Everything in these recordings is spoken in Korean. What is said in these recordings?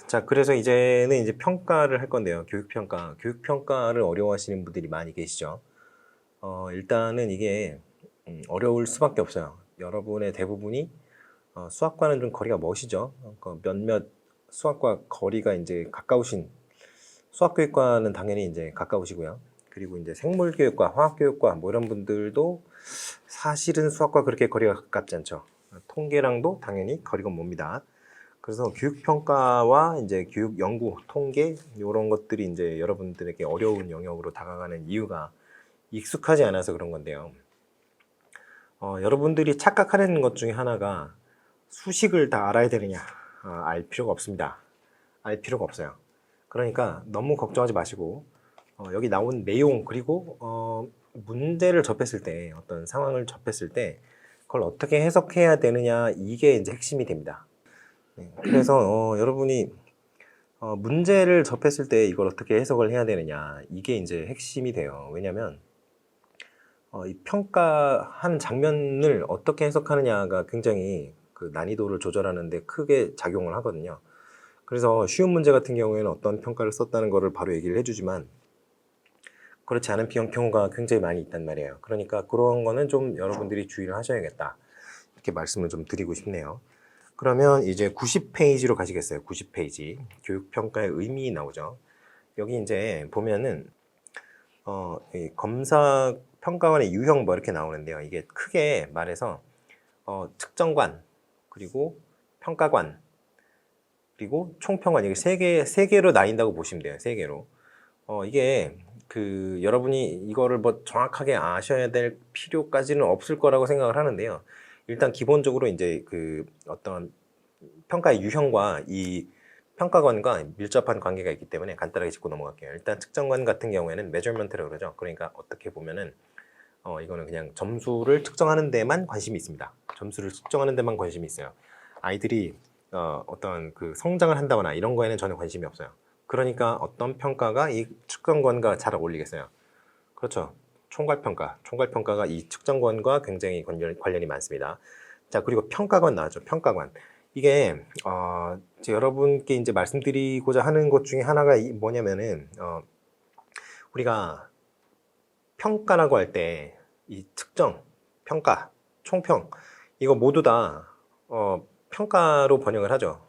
자, 그래서 이제는 이제 평가를 할 건데요. 교육평가. 교육평가를 어려워하시는 분들이 많이 계시죠. 일단은 이게 어려울 수밖에 없어요. 여러분의 대부분이 수학과는 좀 거리가 먼시죠. 몇몇 수학과 거리가 이제 가까우신 수학교육과는 당연히 이제 가까우시고요. 그리고 이제 생물교육과, 화학교육과 뭐 이런 분들도 사실은 수학과 그렇게 거리가 가깝지 않죠. 통계랑도 당연히 거리가 멉니다. 그래서 교육평가와 이제 교육연구, 통계 이런 것들이 이제 여러분들에게 어려운 영역으로 다가가는 이유가 익숙하지 않아서 그런 건데요. 여러분들이 착각하는 것 중에 하나가 수식을 다 알아야 되느냐? 알 필요가 없습니다. 알 필요가 없어요. 그러니까 너무 걱정하지 마시고 여기 나온 내용 그리고 문제를 접했을 때 어떤 상황을 접했을 때 그걸 어떻게 해석해야 되느냐 이게 이제 핵심이 됩니다. 네, 그래서 여러분이 문제를 접했을 때 이걸 어떻게 해석을 해야 되느냐 이게 이제 핵심이 돼요. 왜냐하면 이 평가한 장면을 어떻게 해석하느냐가 굉장히 그 난이도를 조절하는데 크게 작용을 하거든요. 그래서 쉬운 문제 같은 경우에는 어떤 평가를 썼다는 거를 바로 얘기를 해주지만 그렇지 않은 경우가 굉장히 많이 있단 말이에요. 그러니까 그런 거는 좀 여러분들이 주의를 하셔야겠다. 이렇게 말씀을 좀 드리고 싶네요. 그러면 이제 90페이지로 가시겠어요. 90페이지. 교육평가의 의미 나오죠. 여기 이제 보면은 이 검사 평가원의 유형 뭐 이렇게 나오는데요. 이게 크게 말해서 측정관 그리고 평가관 그리고 총평관 이게 세 개로 나뉜다고 보시면 돼요. 세 개로. 이게 그 여러분이 이거를 뭐 정확하게 아셔야 될 필요까지는 없을 거라고 생각을 하는데요. 일단 기본적으로 이제 그 어떤 평가의 유형과 이 평가관과 밀접한 관계가 있기 때문에 간단하게 짚고 넘어갈게요. 일단 측정관 같은 경우에는 measurement라고 그러죠. 그러니까 어떻게 보면은 이거는 그냥 점수를 측정하는 데만 관심이 있습니다. 점수를 측정하는 데만 관심이 있어요. 아이들이 어떤 그 성장을 한다거나 이런 거에는 전혀 관심이 없어요. 그러니까 어떤 평가가 이 측정관과 잘 어울리겠어요. 그렇죠. 총괄평가가 이 측정관과 굉장히 관련이 많습니다. 자, 그리고 평가관 나왔죠. 평가관. 이게 여러분께 이제 말씀드리고자 하는 것 중에 하나가 뭐냐면은 우리가 평가라고 할 때 이 측정, 평가, 총평 이거 모두 다 평가로 번역을 하죠.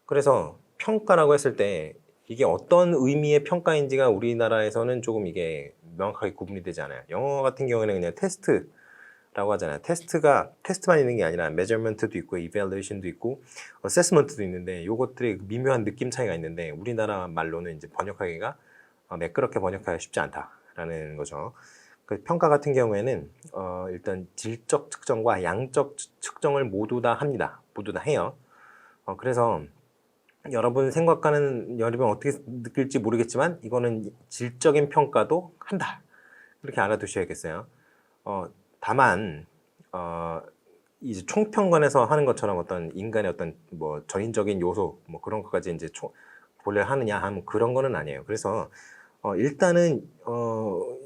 그래서 평가라고 했을 때 이게 어떤 의미의 평가인지가 우리나라에서는 조금 이게 명확하게 구분이 되지 않아요. 영어 같은 경우에는 그냥 테스트라고 하잖아요. 테스트만 있는 게 아니라 measurement도 있고 evaluation도 있고 assessment도 있는데 요것들이 미묘한 느낌 차이가 있는데 우리나라 말로는 이제 번역하기가 매끄럽게 번역하기가 쉽지 않다라는 거죠. 그 평가 같은 경우에는 일단 질적 측정과 양적 측정을 모두 다 합니다. 모두 다 해요. 그래서 여러분 생각하는 여러분 어떻게 느낄지 모르겠지만 이거는 질적인 평가도 한다. 이렇게 알아두셔야겠어요. 다만 이제 총평관에서 하는 것처럼 어떤 인간의 어떤 뭐 전인적인 요소 뭐 그런 것까지 이제 고려하느냐 하면 그런 거는 아니에요. 그래서 일단은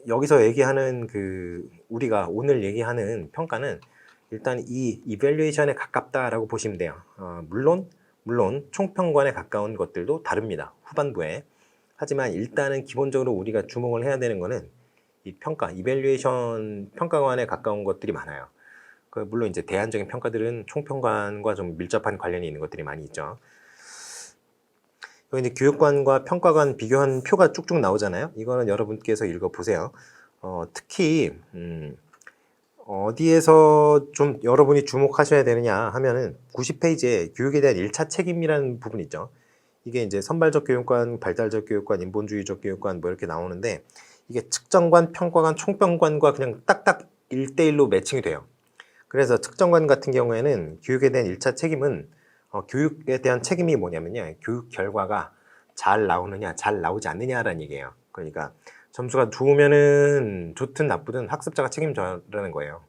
여기서 얘기하는 그 우리가 오늘 얘기하는 평가는 일단 이 이밸류에이션에 가깝다라고 보시면 돼요. 물론 총평관에 가까운 것들도 다릅니다. 후반부에. 하지만 일단은 기본적으로 우리가 주목을 해야 되는 거는 이 평가, 이밸류에이션 평가관에 가까운 것들이 많아요. 물론 이제 대안적인 평가들은 총평관과 좀 밀접한 관련이 있는 것들이 많이 있죠. 여기 이제 교육관과 평가관 비교한 표가 쭉쭉 나오잖아요. 이거는 여러분께서 읽어보세요. 특히 어디에서 좀 여러분이 주목하셔야 되느냐 하면은 90페이지에 교육에 대한 1차 책임이라는 부분이 있죠. 이게 이제 선발적 교육관, 발달적 교육관, 인본주의적 교육관 뭐 이렇게 나오는데 이게 측정관, 평가관, 총평관과 그냥 딱딱 1대1로 매칭이 돼요. 그래서 측정관 같은 경우에는 교육에 대한 1차 책임은 교육에 대한 책임이 뭐냐면요. 교육 결과가 잘 나오느냐, 잘 나오지 않느냐라는 얘기예요. 그러니까 점수가 좋으면은 좋든 나쁘든 학습자가 책임져라는 거예요.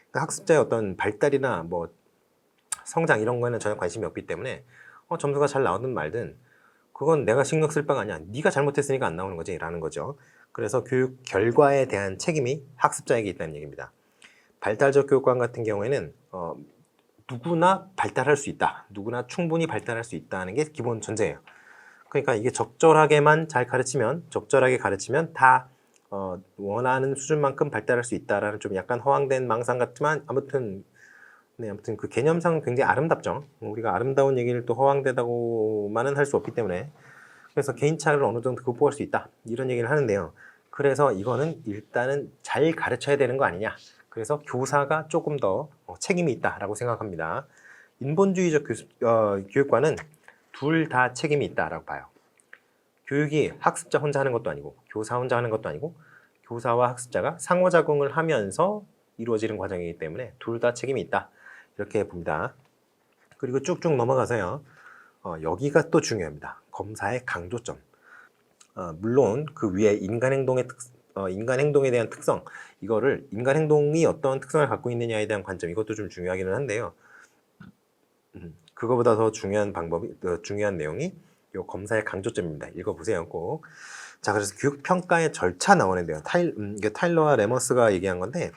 그러니까 학습자의 어떤 발달이나 뭐 성장 이런 거에는 전혀 관심이 없기 때문에 점수가 잘 나오든 말든 그건 내가 신경 쓸 바가 아니야. 네가 잘못했으니까 안 나오는 거지 라는 거죠. 그래서 교육 결과에 대한 책임이 학습자에게 있다는 얘기입니다. 발달적 교육관 같은 경우에는 누구나 발달할 수 있다. 누구나 충분히 발달할 수 있다는 게 기본 전제예요. 그러니까 이게 적절하게만 잘 가르치면, 적절하게 가르치면 다 원하는 수준만큼 발달할 수 있다라는 좀 약간 허황된 망상 같지만 아무튼 아무튼 그 개념상 굉장히 아름답죠. 우리가 아름다운 얘기를 또 허황되다고만은 할 수 없기 때문에 그래서 개인차를 어느 정도 극복할 수 있다 이런 얘기를 하는데요. 그래서 이거는 일단은 잘 가르쳐야 되는 거 아니냐. 그래서 교사가 조금 더 책임이 있다라고 생각합니다. 인본주의적 교육과는 둘 다 책임이 있다라고 봐요. 교육이 학습자 혼자 하는 것도 아니고 교사 혼자 하는 것도 아니고 교사와 학습자가 상호작용을 하면서 이루어지는 과정이기 때문에 둘 다 책임이 있다 이렇게 봅니다. 그리고 쭉쭉 넘어가서요. 여기가 또 중요합니다. 검사의 강조점. 물론 그 위에 인간 행동에 대한 특성, 이거를 인간 행동이 어떤 특성을 갖고 있느냐에 대한 관점, 이것도 좀 중요하기는 한데요. 그거보다 더 중요한 중요한 내용이 이 검사의 강조점입니다. 읽어보세요, 꼭. 자, 그래서 교육평가의 절차 나오는데요. 이게 타일러와 레머스가 얘기한 건데,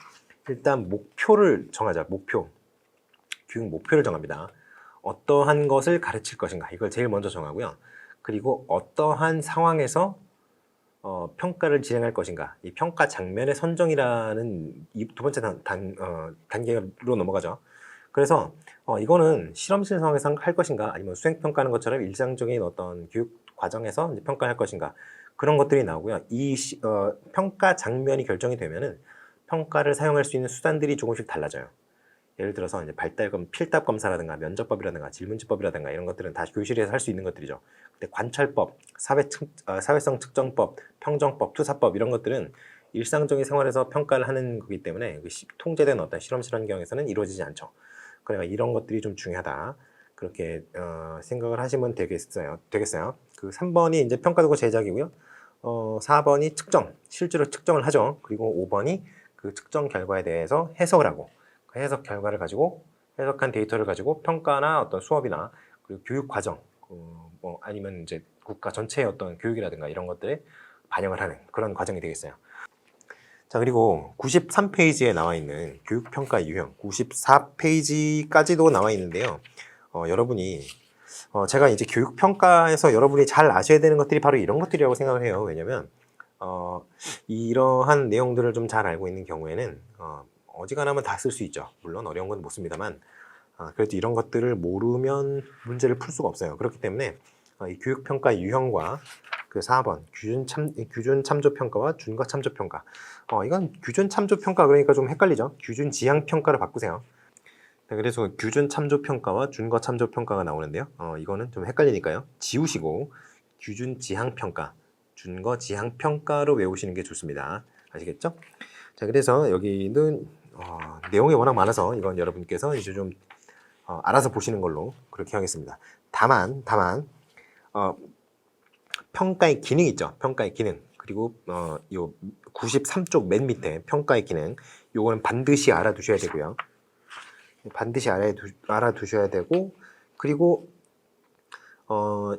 일단 목표를 정하자. 교육 목표를 정합니다. 어떠한 것을 가르칠 것인가, 이걸 제일 먼저 정하고요. 그리고 어떠한 상황에서 평가를 진행할 것인가, 이 평가 장면의 선정이라는 이 두 번째 단계로 넘어가죠. 그래서 이거는 실험실 상황에서 할 것인가, 아니면 수행평가하는 것처럼 일상적인 어떤 교육 과정에서 이제 평가할 것인가, 그런 것들이 나오고요. 이 평가 장면이 결정이 되면은 평가를 사용할 수 있는 수단들이 조금씩 달라져요. 예를 들어서 이제 필답 검사라든가 면접법이라든가 질문지법이라든가 이런 것들은 다 교실에서 할 수 있는 것들이죠. 근데 관찰법, 사회성 측정법, 평정법, 투사법 이런 것들은 일상적인 생활에서 평가를 하는 거기 때문에 통제된 어떤 실험실 환경에서는 이루어지지 않죠. 그러니까 이런 것들이 좀 중요하다. 그렇게 생각을 하시면 되겠어요. 그 3번이 이제 평가도구 제작이고요. 4번이 실제로 측정을 하죠. 그리고 5번이 그 측정 결과에 대해서 해석을 하고, 그 해석 결과를 가지고, 해석한 데이터를 가지고 평가나 어떤 수업이나 그리고 교육 과정, 아니면 이제 국가 전체의 어떤 교육이라든가 이런 것들에 반영을 하는 그런 과정이 되겠어요. 자, 그리고 93페이지에 나와 있는 교육평가 유형 94페이지까지도 나와 있는데요. 여러분이 제가 이제 교육평가에서 여러분이 잘 아셔야 되는 것들이 바로 이런 것들이라고 생각을 해요. 왜냐면 이러한 내용들을 좀 잘 알고 있는 경우에는 어지간하면 다 쓸 수 있죠. 물론 어려운 건 못 씁니다만 그래도 이런 것들을 모르면 문제를 풀 수가 없어요. 그렇기 때문에 이 교육평가 유형과 그 4번 규준 참조 평가와 준거 참조 평가, 이건 규준 참조 평가 그러니까 좀 헷갈리죠. 규준 지향 평가를 바꾸세요. 네, 그래서 규준 참조 평가와 준거 참조 평가가 나오는데요. 이거는 좀 헷갈리니까요. 지우시고 규준 지향 평가, 준거 지향 평가로 외우시는 게 좋습니다. 아시겠죠? 자, 그래서 여기는 내용이 워낙 많아서 이건 여러분께서 이제 좀 알아서 보시는 걸로 그렇게 하겠습니다. 다만 평가의 기능 있죠. 평가의 기능. 그리고 요 93쪽 맨 밑에 평가의 기능. 요거는 반드시 알아두셔야 되고요. 반드시 알아두셔야 되고, 그리고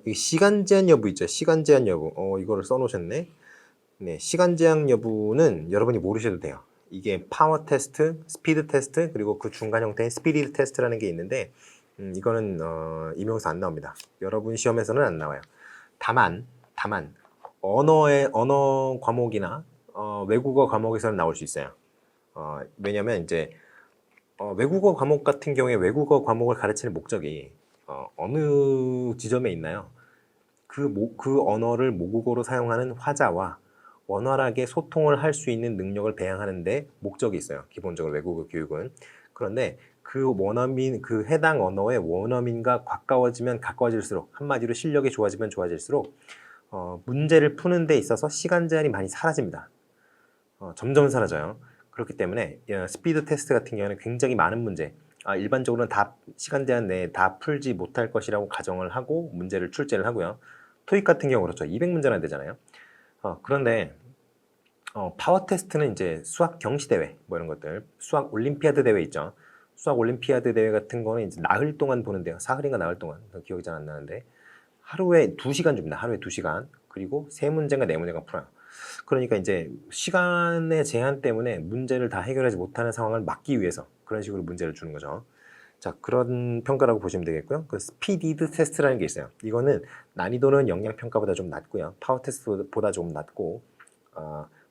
이 시간 제한 여부 있죠. 시간 제한 여부. 이거를 써놓으셨네. 네, 시간 제한 여부는 여러분이 모르셔도 돼요. 이게 파워 테스트, 스피드 테스트, 그리고 그 중간 형태인 스피드 테스트라는 게 있는데, 이거는 임용에서 안 나옵니다. 여러분 시험에서는 안 나와요. 다만 언어 과목이나 외국어 과목에서는 나올 수 있어요. 왜냐면 이제 외국어 과목 같은 경우에 외국어 과목을 가르치는 목적이 어느 지점에 있나요? 그 언어를 모국어로 사용하는 화자와 원활하게 소통을 할 수 있는 능력을 배양하는데 목적이 있어요. 기본적으로 외국어 교육은. 그런데 그 해당 언어의 원어민과 가까워질수록, 한마디로 실력이 좋아지면 좋아질수록 문제를 푸는 데 있어서 시간 제한이 많이 사라집니다. 점점 사라져요. 그렇기 때문에 스피드 테스트 같은 경우는 굉장히 많은 문제, 일반적으로는 다 시간 제한 내에 다 풀지 못할 것이라고 가정을 하고 문제를 출제를 하고요. 토익 같은 경우 그렇죠. 200문제나 되잖아요. 그런데 파워 테스트는 이제 수학 경시 대회 뭐 이런 것들, 수학 올림피아드 대회 있죠. 수학 올림피아드 대회 같은 거는 이제 나흘 동안 보는데요. 사흘인가 나흘 동안, 기억이 잘 안 나는데 하루에 2시간 줍니다. 하루에 2시간. 그리고 3문제인가 4문제가 풀어요. 그러니까 이제 시간의 제한 때문에 문제를 다 해결하지 못하는 상황을 막기 위해서 그런 식으로 문제를 주는 거죠. 자, 그런 평가라고 보시면 되겠고요. 그 스피디드 테스트라는 게 있어요. 이거는 난이도는 역량 평가보다 좀 낮고요. 파워 테스트보다 좀 낮고,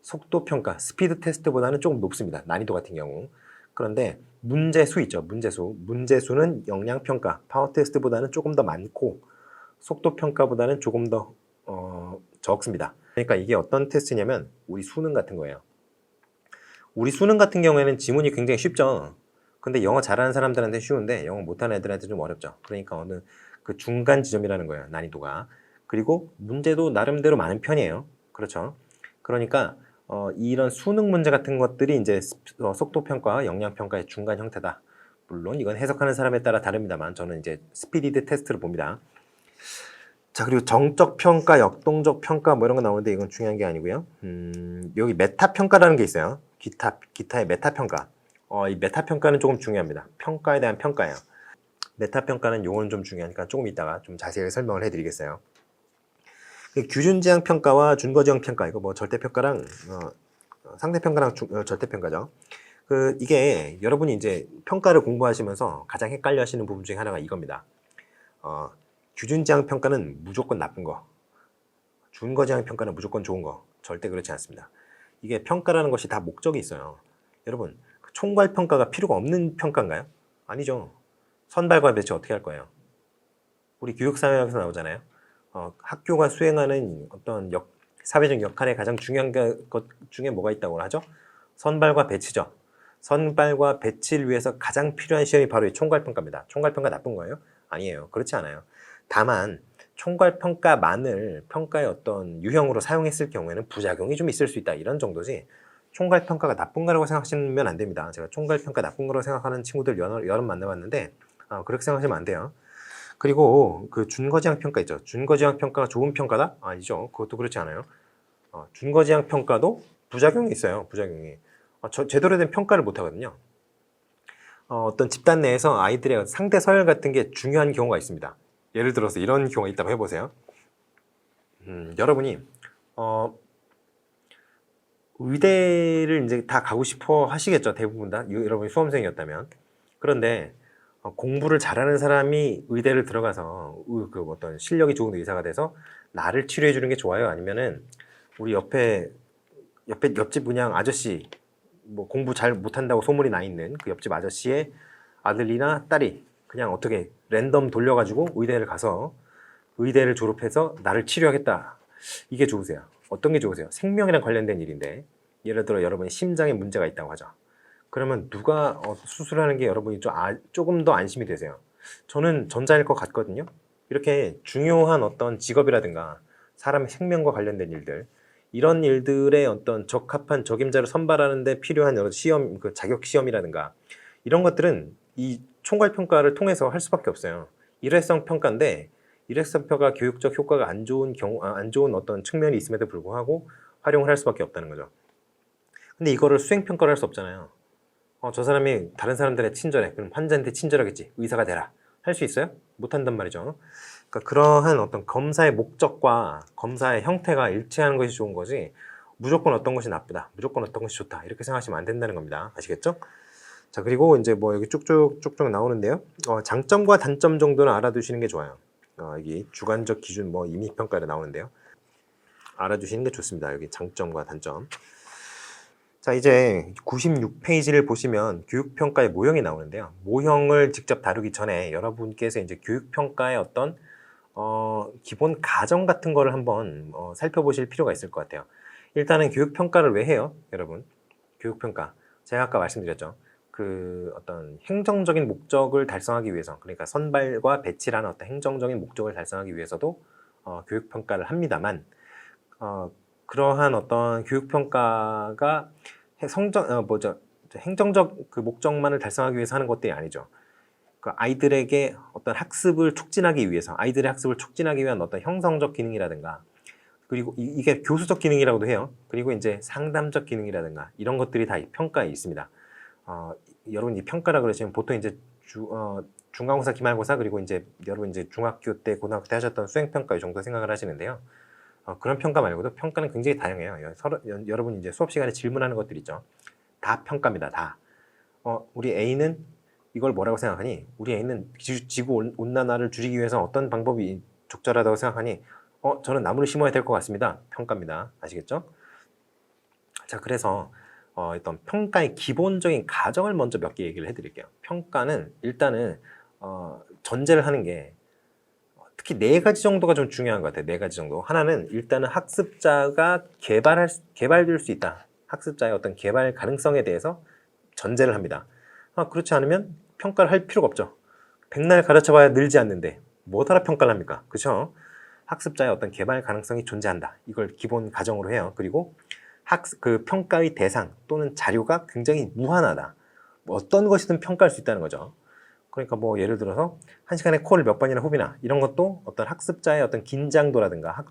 속도 평가, 스피드 테스트보다는 조금 높습니다. 난이도 같은 경우. 그런데 문제수 있죠. 문제수는 역량 평가, 파워 테스트보다는 조금 더 많고, 속도 평가보다는 조금 더 적습니다. 그러니까 이게 어떤 테스트냐면 우리 수능 같은 거예요. 우리 수능 같은 경우에는 지문이 굉장히 쉽죠. 근데 영어 잘하는 사람들한테 쉬운데 영어 못하는 애들한테 좀 어렵죠. 그러니까 어느 그 중간 지점이라는 거예요. 난이도가. 그리고 문제도 나름대로 많은 편이에요. 그렇죠. 그러니까 이런 수능 문제 같은 것들이 이제 속도 평가, 역량 평가의 중간 형태다. 물론 이건 해석하는 사람에 따라 다릅니다만 저는 이제 스피디드 테스트를 봅니다. 자, 그리고 정적 평가, 역동적 평가 뭐 이런 거 나오는데 이건 중요한 게 아니고요. 여기 메타 평가라는 게 있어요. 기타의 메타 평가. 이 메타 평가는 조금 중요합니다. 평가에 대한 평가예요. 메타 평가는 용어는 좀 중요하니까 조금 이따가 좀 자세히 설명을 해드리겠어요. 규준 지향 평가와 준거 지향 평가, 이거 뭐 절대 평가랑 상대 평가랑 절대 평가죠. 이게 여러분이 이제 평가를 공부하시면서 가장 헷갈려 하시는 부분 중에 하나가 이겁니다. 규준 지향 평가는 무조건 나쁜 거, 준거 지향 평가는 무조건 좋은 거. 절대 그렇지 않습니다. 이게 평가라는 것이 다 목적이 있어요. 여러분, 총괄 평가가 필요가 없는 평가인가요? 아니죠. 선발과 배치 어떻게 할 거예요? 우리 교육사회학에서 나오잖아요. 학교가 수행하는 어떤 사회적 역할에 가장 중요한 것 중에 뭐가 있다고 하죠? 선발과 배치죠. 선발과 배치를 위해서 가장 필요한 시험이 바로 이 총괄평가입니다. 총괄평가 나쁜 거예요? 아니에요. 그렇지 않아요. 다만 총괄평가만을 평가의 어떤 유형으로 사용했을 경우에는 부작용이 좀 있을 수 있다. 이런 정도지 총괄평가가 나쁜 거라고 생각하시면 안 됩니다. 제가 총괄평가 나쁜 거라고 생각하는 친구들 여러 만나봤는데 그렇게 생각하시면 안 돼요. 그리고 그 준거지향 평가 있죠. 준거지향 평가가 좋은 평가다? 아니죠. 그것도 그렇지 않아요. 준거지향 평가도 부작용이 있어요. 부작용이. 제대로 된 평가를 못 하거든요. 어떤 집단 내에서 아이들의 상대 서열 같은 게 중요한 경우가 있습니다. 예를 들어서 이런 경우가 있다고 해보세요. 여러분이 의대를 이제 다 가고 싶어 하시겠죠. 대부분 다. 여러분이 수험생이었다면. 그런데 공부를 잘하는 사람이 의대를 들어가서 그 어떤 실력이 좋은 의사가 돼서 나를 치료해 주는 게 좋아요? 아니면은 우리 옆집 그냥 아저씨, 뭐 공부 잘 못한다고 소문이 나 있는 그 옆집 아저씨의 아들이나 딸이 그냥 어떻게 랜덤 돌려가지고 의대를 가서 의대를 졸업해서 나를 치료하겠다. 이게 좋으세요? 어떤 게 좋으세요? 생명이랑 관련된 일인데 예를 들어 여러분이 심장에 문제가 있다고 하죠. 그러면 누가 수술하는 게 여러분이 조금 더 안심이 되세요? 저는 전자일 것 같거든요. 이렇게 중요한 어떤 직업이라든가 사람의 생명과 관련된 일들, 이런 일들의 어떤 적합한 적임자를 선발하는 데 필요한 여러 시험, 그 자격 시험이라든가 이런 것들은 이 총괄 평가를 통해서 할 수밖에 없어요. 일회성 평가인데 일회성 평가 교육적 효과가 안 좋은 어떤 측면이 있음에도 불구하고 활용을 할 수밖에 없다는 거죠. 근데 이거를 수행 평가를 할 수 없잖아요. 저 사람이 다른 사람들의 친절해. 그럼 환자한테 친절하겠지. 의사가 되라. 할 수 있어요? 못한단 말이죠. 그러니까 그러한 어떤 검사의 목적과 검사의 형태가 일치하는 것이 좋은 거지 무조건 어떤 것이 나쁘다. 무조건 어떤 것이 좋다. 이렇게 생각하시면 안 된다는 겁니다. 아시겠죠? 자, 그리고 이제 뭐 여기 쭉쭉 나오는데요. 장점과 단점 정도는 알아두시는 게 좋아요. 여기 주관적 기준 뭐 임의평가로 나오는데요. 알아두시는 게 좋습니다. 여기 장점과 단점. 자, 이제 96페이지를 보시면 교육평가의 모형이 나오는데요. 모형을 직접 다루기 전에 여러분께서 이제 교육평가의 어떤 기본 가정 같은 거를 한번 살펴보실 필요가 있을 것 같아요. 일단은 교육평가를 왜 해요, 여러분? 교육평가. 제가 아까 말씀드렸죠. 그 어떤 행정적인 목적을 달성하기 위해서, 그러니까 선발과 배치라는 어떤 행정적인 목적을 달성하기 위해서도 교육평가를 합니다만, 그러한 어떤 교육평가가 행정적 그 목적만을 달성하기 위해서 하는 것들이 아니죠. 그 아이들에게 어떤 학습을 촉진하기 위해서, 아이들의 학습을 촉진하기 위한 어떤 형성적 기능이라든가, 그리고 이게 교수적 기능이라고도 해요. 그리고 이제 상담적 기능이라든가, 이런 것들이 다 이 평가에 있습니다. 여러분 이 평가라 그러시면 보통 이제 중간고사, 기말고사, 그리고 이제 여러분 이제 중학교 때, 고등학교 때 하셨던 수행평가 이 정도 생각을 하시는데요. 그런 평가 말고도 평가는 굉장히 다양해요. 여러분 이제 수업 시간에 질문하는 것들 있죠. 다 평가입니다. 다. 우리 A는 이걸 뭐라고 생각하니? 우리에 있는 지구 온난화를 줄이기 위해서 어떤 방법이 적절하다고 생각하니? 저는 나무를 심어야 될 것 같습니다. 평가입니다. 아시겠죠? 자, 그래서 일단 평가의 기본적인 가정을 먼저 몇 개 얘기를 해드릴게요. 평가는 일단은 전제를 하는 게 특히 네 가지 정도가 좀 중요한 것 같아요. 네 가지 정도. 하나는 일단은 학습자가 개발될 수 있다. 학습자의 어떤 개발 가능성에 대해서 전제를 합니다. 그렇지 않으면 평가를 할 필요가 없죠. 백날 가르쳐봐야 늘지 않는데 뭐하러 평가를 합니까? 그렇죠? 학습자의 어떤 개발 가능성이 존재한다. 이걸 기본 가정으로 해요. 그리고 그 평가의 대상 또는 자료가 굉장히 무한하다. 뭐 어떤 것이든 평가할 수 있다는 거죠. 그러니까 뭐 예를 들어서 한 시간에 콜을 몇 번이나 후비나 이런 것도 어떤 학습자의 어떤 긴장도라든가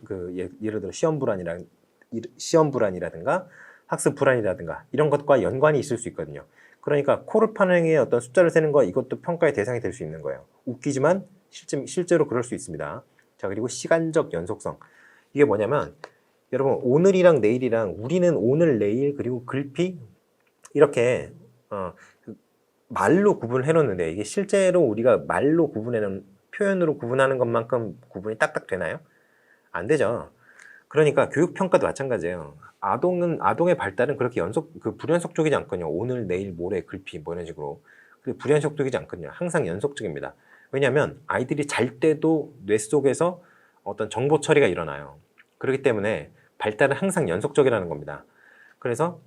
예를 들어 시험 불안이라든가 학습 불안이라든가 이런 것과 연관이 있을 수 있거든요. 그러니까 콜을 파행의 어떤 숫자를 세는 거 이것도 평가의 대상이 될 수 있는 거예요. 웃기지만 실제로 그럴 수 있습니다. 자, 그리고 시간적 연속성. 이게 뭐냐면 여러분 오늘이랑 내일이랑 우리는 오늘 내일 그리고 글피 이렇게 말로 구분을 해놓는데 이게 실제로 우리가 말로 구분해놓은 표현으로 구분하는 것만큼 구분이 딱딱 되나요? 안 되죠. 그러니까 교육평가도 마찬가지예요. 아동의 발달은 그렇게 불연속적이지 않거든요. 오늘, 내일, 모레, 글피 뭐 이런 식으로. 불연속적이지 않거든요. 항상 연속적입니다. 왜냐하면 아이들이 잘 때도 뇌 속에서 어떤 정보 처리가 일어나요. 그렇기 때문에 발달은 항상 연속적이라는 겁니다. 그래서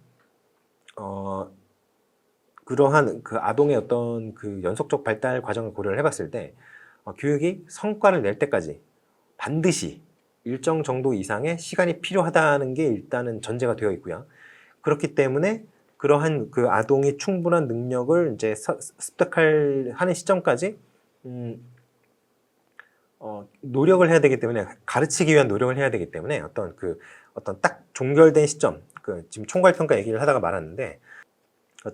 그러한 그 아동의 어떤 그 연속적 발달 과정을 고려를 해봤을 때 교육이 성과를 낼 때까지 반드시 일정 정도 이상의 시간이 필요하다는 게 일단은 전제가 되어 있고요. 그렇기 때문에 그러한 그 아동이 충분한 능력을 이제 습득하는 시점까지 노력을 해야 되기 때문에 가르치기 위한 노력을 해야 되기 때문에 어떤 딱 종결된 시점, 지금 총괄평가 얘기를 하다가 말았는데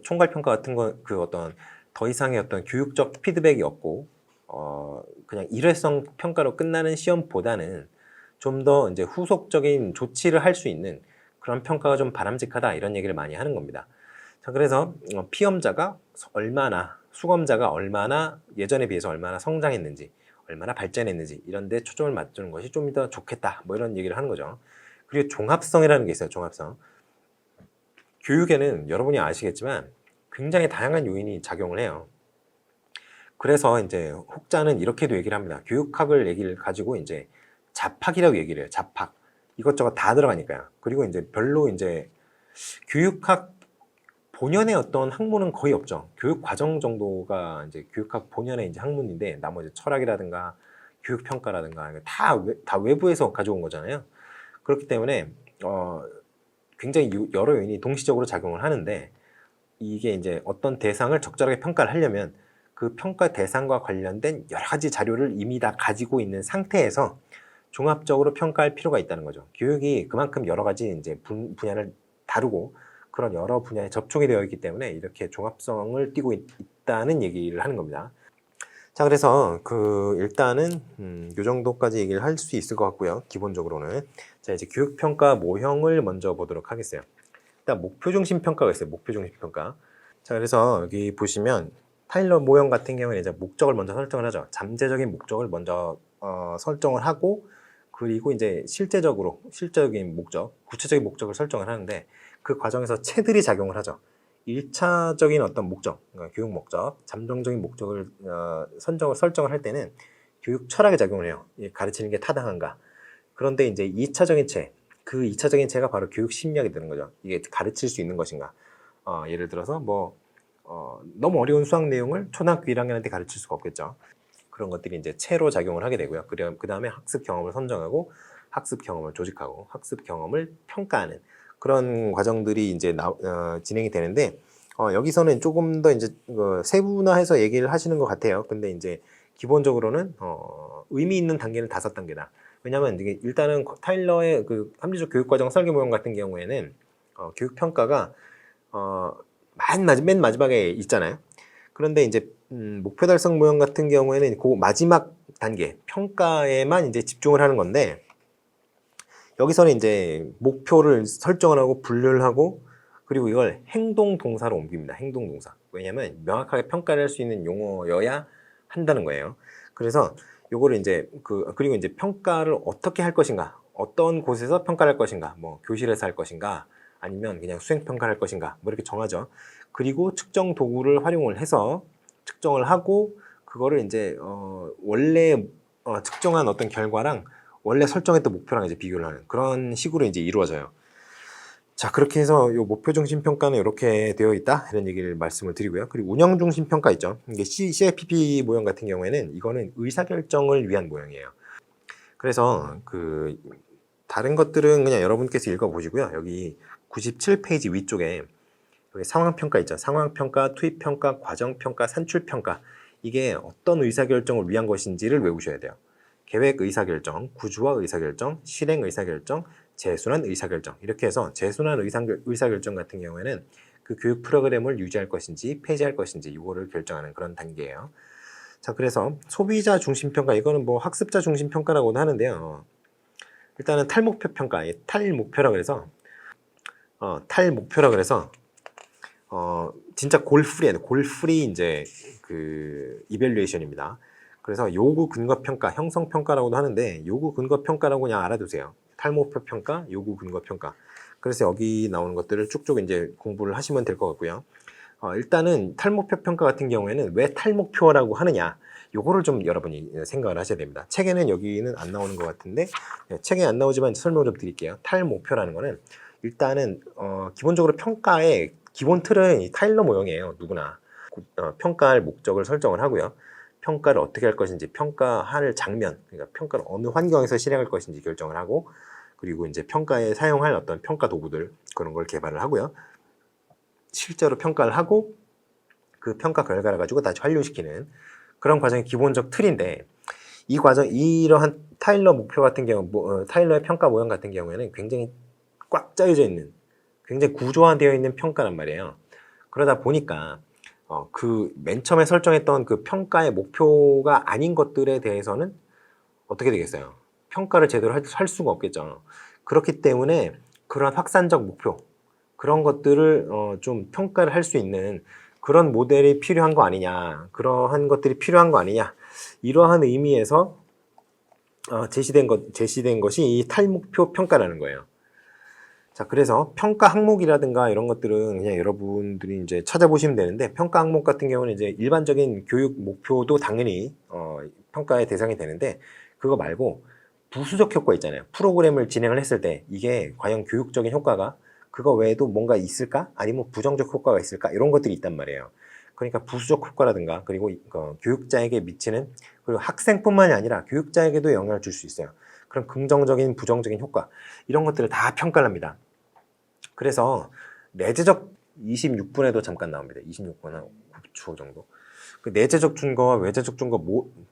총괄평가 같은 거 어떤 더 이상의 어떤 교육적 피드백이 없고 그냥 일회성 평가로 끝나는 시험보다는 좀 더 이제 후속적인 조치를 할 수 있는 그런 평가가 좀 바람직하다 이런 얘기를 많이 하는 겁니다. 자, 그래서 피험자가 얼마나 수검자가 얼마나 예전에 비해서 얼마나 성장했는지 얼마나 발전했는지 이런 데 초점을 맞추는 것이 좀 더 좋겠다 뭐 이런 얘기를 하는 거죠. 그리고 종합성이라는 게 있어요. 종합성. 교육에는 여러분이 아시겠지만 굉장히 다양한 요인이 작용을 해요. 그래서 이제 혹자는 이렇게도 얘기를 합니다. 교육학을 얘기를 가지고 이제 잡학이라고 얘기를 해요. 잡학. 이것저것 다 들어가니까요. 그리고 이제 별로 이제 교육학 본연의 어떤 학문은 거의 없죠. 교육 과정 정도가 이제 교육학 본연의 이제 학문인데 나머지 철학이라든가 교육 평가라든가 다 외부에서 가져온 거잖아요. 그렇기 때문에 굉장히 여러 요인이 동시적으로 작용을 하는데 이게 이제 어떤 대상을 적절하게 평가를 하려면 그 평가 대상과 관련된 여러 가지 자료를 이미 다 가지고 있는 상태에서 종합적으로 평가할 필요가 있다는 거죠. 교육이 그만큼 여러 가지 이제 분야를 다루고 그런 여러 분야에 접촉이 되어 있기 때문에 이렇게 종합성을 띠고 있다는 얘기를 하는 겁니다. 자, 그래서 일단은 요 정도까지 얘기를 할 수 있을 것 같고요. 기본적으로는 자, 이제 교육평가 모형을 먼저 보도록 하겠어요. 일단 목표 중심 평가가 있어요. 목표 중심 평가. 자, 그래서 여기 보시면 타일러 모형 같은 경우는 이제 목적을 먼저 설정을 하죠. 잠재적인 목적을 먼저 설정을 하고 그리고 이제 실제적인 목적, 구체적인 목적을 설정을 하는데 그 과정에서 체들이 작용을 하죠. 1차적인 어떤 목적, 그러니까 교육 목적, 잠정적인 목적을 설정을 할 때는 교육 철학에 작용을 해요. 가르치는 게 타당한가. 그런데 이제 2차적인 체, 그 2차적인 체가 바로 교육 심리학이 되는 거죠. 이게 가르칠 수 있는 것인가. 예를 들어서 너무 어려운 수학 내용을 초등학교 1학년한테 가르칠 수가 없겠죠. 그런 것들이 이제 체로 작용을 하게 되고요. 그 다음에 학습 경험을 선정하고 학습 경험을 조직하고 학습 경험을 평가하는 그런 과정들이 이제 진행이 되는데 여기서는 조금 더 이제 세분화해서 얘기를 하시는 것 같아요. 근데 이제 기본적으로는 의미 있는 단계는 5단계다. 왜냐하면 이게 일단은 타일러의 그 합리적 교육과정 설계 모형 같은 경우에는 교육 평가가 맨 마지막에 있잖아요. 그런데 이제 목표 달성 모형 같은 경우에는 그 마지막 단계 평가에만 이제 집중을 하는 건데 여기서는 이제 목표를 설정을 하고 분류를 하고 그리고 이걸 행동 동사로 옮깁니다. 행동 동사. 왜냐하면 명확하게 평가를 할 수 있는 용어여야 한다는 거예요. 그래서 요거를 이제 그리고 이제 평가를 어떻게 할 것인가, 어떤 곳에서 평가를 할 것인가, 뭐 교실에서 할 것인가, 아니면 그냥 수행 평가를 할 것인가, 뭐 이렇게 정하죠. 그리고 측정 도구를 활용을 해서 측정을 하고 그거를 이제 원래 측정한 어떤 결과랑 원래 설정했던 목표랑 이제 비교를 하는 그런 식으로 이제 이루어져요. 자, 그렇게 해서 요 목표 중심 평가는 이렇게 되어 있다 이런 얘기를 말씀을 드리고요. 그리고 운영 중심 평가 있죠. 이게 CIPP 모형 같은 경우에는 이거는 의사결정을 위한 모형이에요. 그래서 다른 것들은 그냥 여러분께서 읽어보시고요. 여기 97페이지 위쪽에 여기 상황평가 있죠. 상황평가, 투입평가, 과정평가, 산출평가. 이게 어떤 의사결정을 위한 것인지를 외우셔야 돼요. 계획 의사결정, 구조화 의사결정, 실행 의사결정, 재순환 의사결정. 이렇게 해서 재순환 의사결정 같은 경우에는 그 교육 프로그램을 유지할 것인지 폐지할 것인지 이거를 결정하는 그런 단계예요. 자, 그래서 소비자 중심평가, 이거는 뭐 학습자 중심평가라고도 하는데요. 일단은 탈목표 평가, 탈목표라 그래서 진짜 골프리 이제 이밸류에이션입니다. 그래서 요구 근거 평가, 형성 평가라고도 하는데 요구 근거 평가라고 그냥 알아두세요. 탈목표 평가, 요구 근거 평가. 그래서 여기 나오는 것들을 쭉쭉 이제 공부를 하시면 될 것 같고요. 일단은 탈목표 평가 같은 경우에는 왜 탈목표라고 하느냐, 요거를 좀 여러분이 생각을 하셔야 됩니다. 책에는 여기는 안 나오는 것 같은데 책에 안 나오지만 설명을 좀 드릴게요. 탈목표라는 거는 일단은 기본적으로 평가의 기본 틀은 이 타일러 모형이에요. 누구나 평가할 목적을 설정을 하고요. 평가를 어떻게 할 것인지, 평가할 장면, 그러니까 평가를 어느 환경에서 실행할 것인지 결정을 하고, 그리고 이제 평가에 사용할 어떤 평가 도구들 그런 걸 개발을 하고요. 실제로 평가를 하고 그 평가 결과를 가지고 다시 완료시키는 그런 과정이 기본적 틀인데, 이 과정, 이러한 타일러 목표 같은 경우, 타일러의 평가 모형 같은 경우에는 굉장히 꽉 짜여져 있는, 굉장히 구조화되어 있는 평가란 말이에요. 그러다 보니까 맨 처음에 설정했던 그 평가의 목표가 아닌 것들에 대해서는 어떻게 되겠어요? 평가를 제대로 할 수가 없겠죠. 그렇기 때문에 그런 확산적 목표, 그런 것들을 좀 평가를 할 수 있는 그런 모델이 필요한 거 아니냐, 그러한 것들이 필요한 거 아니냐, 이러한 의미에서 제시된 것이 이 탈목표 평가라는 거예요. 자, 그래서 평가 항목이라든가 이런 것들은 그냥 여러분들이 이제 찾아보시면 되는데, 평가 항목 같은 경우는 이제 일반적인 교육 목표도 당연히 평가의 대상이 되는데, 그거 말고 부수적 효과 있잖아요. 프로그램을 진행을 했을 때 이게 과연 교육적인 효과가 그거 외에도 뭔가 있을까? 아니면 부정적 효과가 있을까? 이런 것들이 있단 말이에요. 그러니까 부수적 효과라든가, 그리고 교육자에게 미치는, 그리고 학생뿐만이 아니라 교육자에게도 영향을 줄 수 있어요. 그런 긍정적인, 부정적인 효과, 이런 것들을 다 평가를 합니다. 그래서 내재적 26분에도 잠깐 나옵니다. 26분 한 9초 정도. 그 내재적 준거와 외재적 준거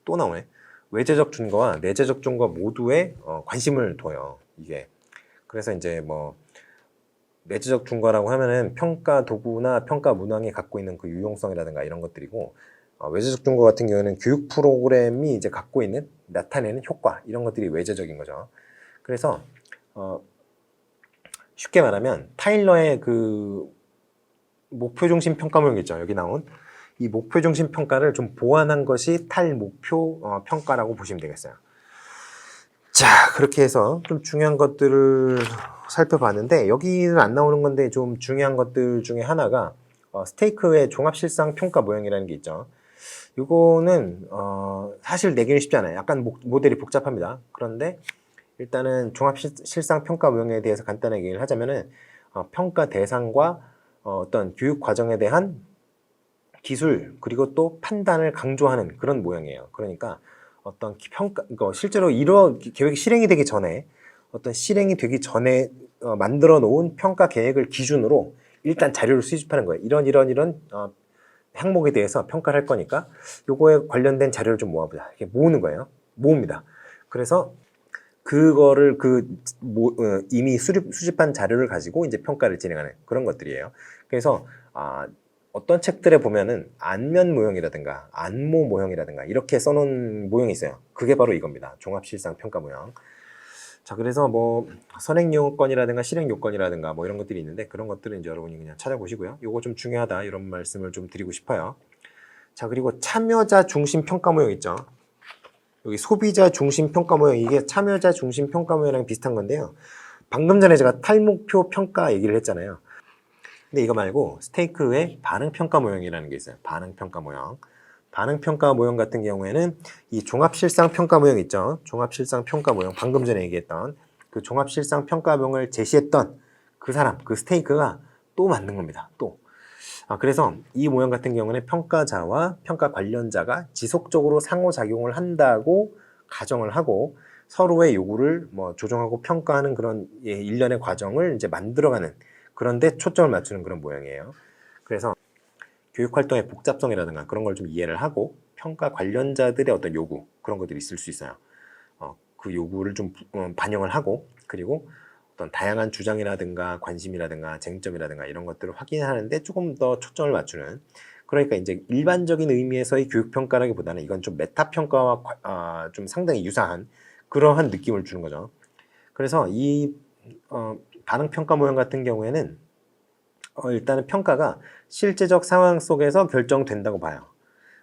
또 나오네. 외재적 준거와 내재적 준거 모두에 관심을 둬요. 이게. 그래서 이제 뭐 내재적 준거라고 하면은 평가 도구나 평가 문항이 갖고 있는 그 유용성이라든가 이런 것들이고, 외재적 준거 같은 경우에는 교육 프로그램이 이제 갖고 있는 나타내는 효과, 이런 것들이 외재적인 거죠. 그래서 쉽게 말하면 타일러의 그 목표 중심 평가 모형 있죠. 여기 나온 이 목표 중심 평가를 좀 보완한 것이 탈목표 평가라고 보시면 되겠어요. 자, 그렇게 해서 좀 중요한 것들을 살펴봤는데, 여기는 안 나오는 건데 좀 중요한 것들 중에 하나가 스테이크의 종합실상 평가 모형이라는 게 있죠. 이거는 사실 내기는 쉽지 않아요. 약간 모델이 복잡합니다. 그런데 일단은 종합실상 평가 모형에 대해서 간단하게 얘기를 하자면은 평가 대상과 어떤 교육 과정에 대한 기술, 그리고 또 판단을 강조하는 그런 모형이에요. 그러니까 어떤 평가, 실제로 이런 계획이 실행이 되기 전에, 어떤 실행이 되기 전에 만들어 놓은 평가 계획을 기준으로 일단 자료를 수집하는 거예요. 이런 항목에 대해서 평가를 할 거니까 요거에 관련된 자료를 좀 모아보자. 이렇게 모으는 거예요. 모읍니다. 그래서 그거를 이미 수집한 자료를 가지고 이제 평가를 진행하는 그런 것들이에요. 그래서 어떤 책들에 보면은 안면 모형이라든가 안모 모형이라든가 이렇게 써놓은 모형이 있어요. 그게 바로 이겁니다. 종합실상 평가 모형. 자, 그래서 뭐 선행 요건이라든가 실행 요건이라든가 뭐 이런 것들이 있는데 그런 것들은 이제 여러분이 그냥 찾아보시고요. 요거 좀 중요하다 이런 말씀을 좀 드리고 싶어요. 자, 그리고 참여자 중심 평가 모형 있죠. 여기 소비자 중심 평가 모형, 이게 참여자 중심 평가 모형이랑 비슷한 건데요. 방금 전에 제가 탈목표 평가 얘기를 했잖아요. 근데 이거 말고 스테이크 외에 반응 평가 모형이라는 게 있어요. 반응 평가 모형. 반응 평가 모형 같은 경우에는 이 종합 실상 평가 모형 있죠. 종합 실상 평가 모형, 방금 전에 얘기했던 그 종합 실상 평가 모형을 제시했던 그 사람, 그 스테이크가 또 만든 겁니다. 또. 그래서 이 모형 같은 경우는 평가자와 평가 관련자가 지속적으로 상호작용을 한다고 가정을 하고 서로의 요구를 뭐 조정하고 평가하는 그런 일련의 과정을 이제 만들어가는, 그런데 초점을 맞추는 그런 모양이에요. 그래서 교육활동의 복잡성이라든가 그런 걸 좀 이해를 하고 평가 관련자들의 어떤 요구, 그런 것들이 있을 수 있어요. 그 요구를 좀 반영을 하고, 그리고 어떤 다양한 주장이라든가 관심이라든가 쟁점이라든가 이런 것들을 확인하는데 조금 더 초점을 맞추는, 그러니까 이제 일반적인 의미에서의 교육평가라기보다는 이건 좀 메타평가와 좀 상당히 유사한 그러한 느낌을 주는 거죠. 그래서 이 반응평가 모형 같은 경우에는 일단은 평가가 실제적 상황 속에서 결정된다고 봐요.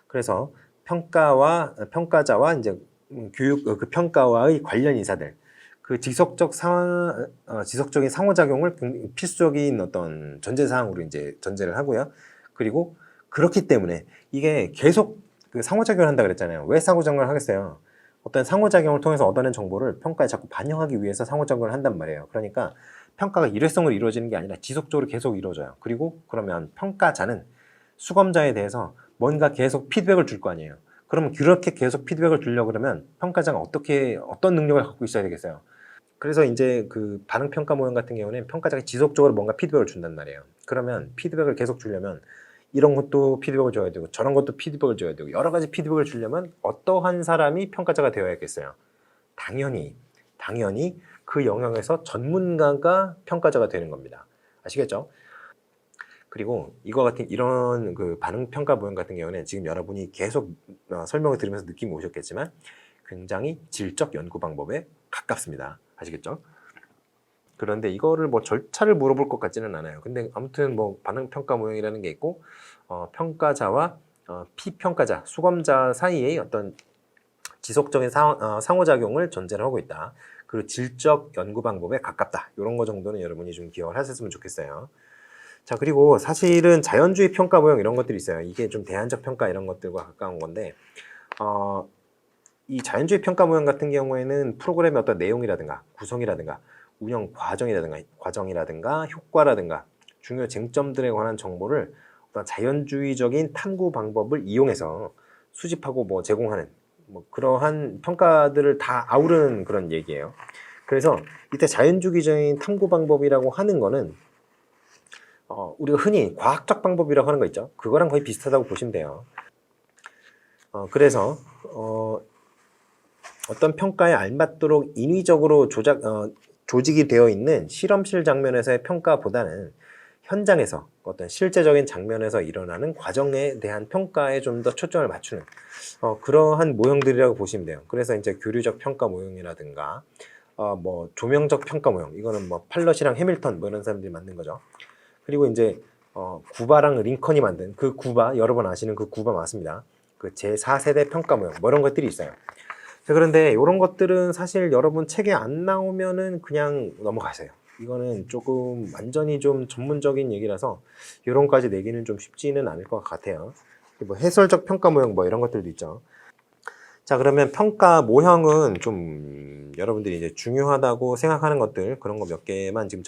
그래서 평가자와 이제 그 평가와의 관련 인사들, 그 지속적인 상호작용을 필수적인 어떤 전제사항으로 이제 전제를 하고요. 그리고 그렇기 때문에 이게 계속 그 상호작용을 한다 그랬잖아요. 왜 상호작용을 하겠어요? 어떤 상호작용을 통해서 얻어낸 정보를 평가에 자꾸 반영하기 위해서 상호작용을 한단 말이에요. 그러니까 평가가 일회성으로 이루어지는 게 아니라 지속적으로 계속 이루어져요. 그리고 그러면 평가자는 수검자에 대해서 뭔가 계속 피드백을 줄 거 아니에요. 그러면 그렇게 계속 피드백을 주려고 그러면 평가자가 어떤 능력을 갖고 있어야 되겠어요. 그래서 이제 그 반응평가 모형 같은 경우는 평가자가 지속적으로 뭔가 피드백을 준단 말이에요. 그러면 피드백을 계속 주려면 이런 것도 피드백을 줘야 되고 저런 것도 피드백을 줘야 되고 여러 가지 피드백을 주려면 어떠한 사람이 평가자가 되어야겠어요. 당연히 그 영역에서 전문가가 평가자가 되는 겁니다. 아시겠죠? 그리고 이런 그 반응 평가 모형 같은 경우는 지금 여러분이 계속 설명을 들으면서 느낌이 오셨겠지만 굉장히 질적 연구 방법에 가깝습니다. 아시겠죠? 그런데 이거를 뭐 절차를 물어볼 것 같지는 않아요. 근데 아무튼 뭐 반응 평가 모형이라는 게 있고 평가자와 피평가자, 수검자 사이의 어떤 지속적인 상호작용을 전제를 하고 있다. 그리고 질적 연구 방법에 가깝다. 이런 거 정도는 여러분이 좀 기억을 하셨으면 좋겠어요. 자, 그리고 사실은 자연주의 평가 모형 이런 것들이 있어요. 이게 좀 대안적 평가 이런 것들과 가까운 건데 이 자연주의 평가 모형 같은 경우에는 프로그램의 어떤 내용이라든가 구성이라든가 운영 과정이라든가 효과라든가 중요 쟁점들에 관한 정보를 어떤 자연주의적인 탐구 방법을 이용해서 수집하고 뭐 제공하는 뭐 그러한 평가들을 다 아우르는 그런 얘기예요. 그래서 이때 자연주의적인 탐구 방법이라고 하는 거는 우리가 흔히 과학적 방법이라고 하는 거 있죠. 그거랑 거의 비슷하다고 보시면 돼요. 그래서 어떤 평가에 알맞도록 인위적으로 조직이 되어 있는 실험실 장면에서의 평가보다는 현장에서 어떤 실제적인 장면에서 일어나는 과정에 대한 평가에 좀 더 초점을 맞추는 그러한 모형들이라고 보시면 돼요. 그래서 이제 교류적 평가 모형이라든가 뭐 조명적 평가 모형, 이거는 뭐 팔럿이랑 해밀턴 뭐 이런 사람들이 만든 거죠. 그리고 이제 구바랑 링컨이 만든 그 구바, 여러분 아시는 그 구바 맞습니다. 그 제4세대 평가 모형 뭐 이런 것들이 있어요. 자, 그런데 이런 것들은 사실 여러분 책에 안 나오면은 그냥 넘어가세요. 이거는 조금 완전히 좀 전문적인 얘기라서 이런 까지 내기는 좀 쉽지는 않을 것 같아요. 뭐 해설적 평가 모형 뭐 이런 것들도 있죠. 자, 그러면 평가 모형은 좀 여러분들이 이제 중요하다고 생각하는 것들 그런 거 몇 개만 지금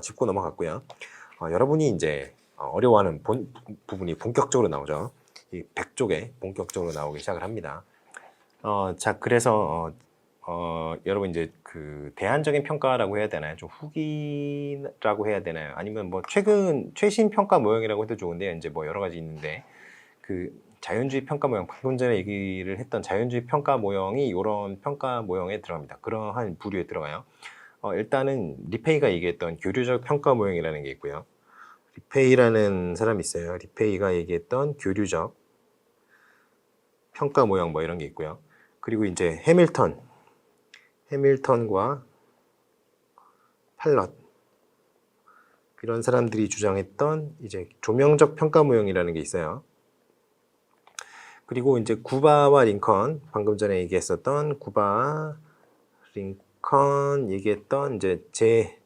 짚고 넘어갔고요. 여러분이 이제 어려워하는 부분이 본격적으로 나오죠. 이 100쪽에 본격적으로 나오기 시작을 합니다. 자, 그래서 여러분 이제 그 대안적인 평가라고 해야 되나요? 좀 후기라고 해야 되나요? 아니면 뭐 최신 평가 모형이라고 해도 좋은데 이제 뭐 여러 가지 있는데 그 자연주의 평가 모형, 방금 전에 얘기를 했던 자연주의 평가 모형이 이런 평가 모형에 들어갑니다. 그러한 부류에 들어가요. 일단은 리페이가 얘기했던 교류적 평가 모형이라는 게 있고요. 리페이라는 사람이 있어요. 리페이가 얘기했던 교류적 평가 모형 뭐 이런 게 있고요. 그리고 이제 해밀턴과 팔럿 이런 사람들이 주장했던 이제 조명적 평가 모형이라는 게 있어요. 그리고 이제 구바와 링컨, 방금 전에 얘기했었던 구바, 링컨 얘기했던 이제 제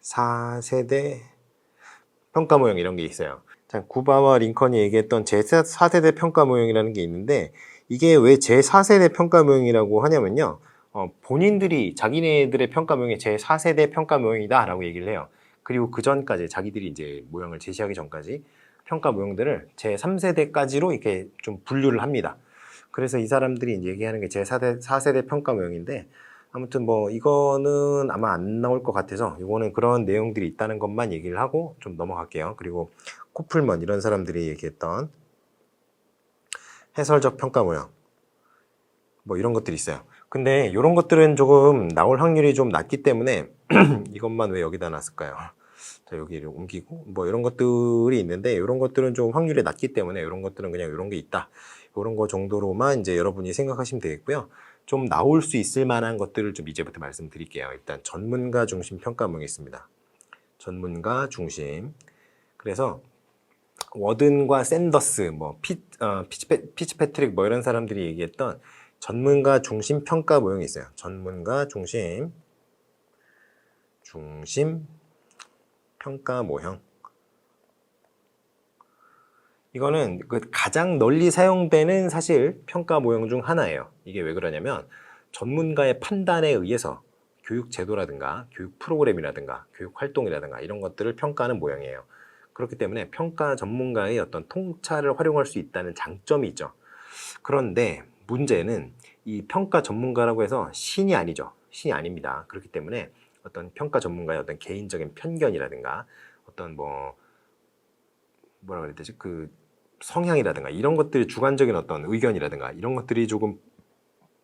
4세대 평가 모형 이런 게 있어요. 자, 구바와 링컨이 얘기했던 제 4세대 평가 모형이라는 게 있는데 이게 왜 제 4세대 평가 모형이라고 하냐면요. 본인들이 자기네들의 평가 모형이 제 4세대 평가 모형이다 라고 얘기를 해요. 그리고 그 전까지 자기들이 이제 모형을 제시하기 전까지 평가 모형들을 제 3세대까지로 이렇게 좀 분류를 합니다. 그래서 이 사람들이 이제 얘기하는 게 제 4세대 평가 모형인데 아무튼 뭐 이거는 아마 안 나올 것 같아서 이거는 그런 내용들이 있다는 것만 얘기를 하고 좀 넘어갈게요. 그리고 코플먼 이런 사람들이 얘기했던 해설적 평가 모형 뭐 이런 것들이 있어요. 근데 이런 것들은 조금 나올 확률이 좀 낮기 때문에 이것만 왜 여기다 놨을까요? 자, 여기를 옮기고 뭐 이런 것들이 있는데 이런 것들은 좀 확률이 낮기 때문에 이런 것들은 그냥 이런 게 있다. 이런 거 정도로만 이제 여러분이 생각하시면 되겠고요. 좀 나올 수 있을 만한 것들을 좀 이제부터 말씀드릴게요. 일단 전문가 중심 평가문이 있습니다. 전문가 중심. 그래서 워든과 샌더스, 뭐 피츠패트릭 뭐 이런 사람들이 얘기했던 전문가 중심 평가 모형이 있어요. 전문가 중심 평가 모형. 이거는 그 가장 널리 사용되는 사실 평가 모형 중 하나예요. 이게 왜 그러냐면 전문가의 판단에 의해서 교육 제도라든가 교육 프로그램이라든가 교육 활동이라든가 이런 것들을 평가하는 모형이에요. 그렇기 때문에 평가 전문가의 어떤 통찰을 활용할 수 있다는 장점이 있죠. 그런데 문제는 이 평가 전문가라고 해서 신이 아니죠. 신이 아닙니다. 그렇기 때문에 어떤 평가 전문가의 어떤 개인적인 편견이라든가 어떤 뭐라 그래야 되지? 그 성향이라든가 이런 것들이 주관적인 어떤 의견이라든가 이런 것들이 조금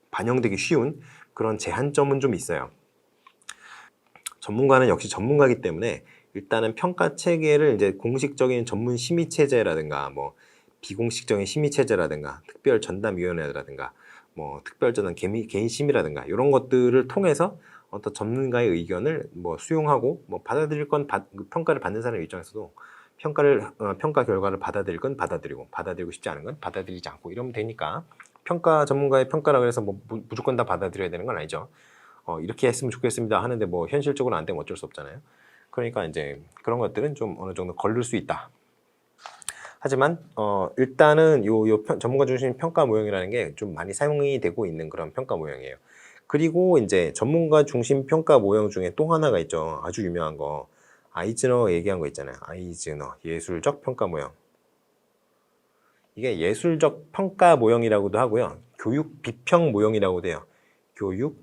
반영되기 쉬운 그런 제한점은 좀 있어요. 전문가는 역시 전문가이기 때문에 일단은 평가 체계를 이제 공식적인 전문 심의 체제라든가 뭐 비공식적인 심의 체제라든가 특별 전담위원회라든가 뭐 특별 전담 개인 심의라든가 이런 것들을 통해서 어떤 전문가의 의견을 뭐 수용하고 뭐 받아들일 건 평가를 받는 사람 입장에서도 평가 결과를 받아들일 건 받아들이고 싶지 않은 건 받아들이지 않고 이러면 되니까 평가 전문가의 평가라고 해서 뭐 무조건 다 받아들여야 되는 건 아니죠. 이렇게 했으면 좋겠습니다 하는데 뭐 현실적으로 안 되면 어쩔 수 없잖아요. 그러니까 이제 그런 것들은 좀 어느 정도 걸릴 수 있다. 하지만 일단은 요 전문가 중심 평가 모형이라는 게 좀 많이 사용이 되고 있는 그런 평가 모형이에요. 그리고 이제 전문가 중심 평가 모형 중에 또 하나가 있죠. 아주 유명한 거. 아이즈너 얘기한 거 있잖아요. 아이즈너 예술적 평가 모형. 이게 예술적 평가 모형이라고도 하고요. 교육 비평 모형이라고도 해요. 교육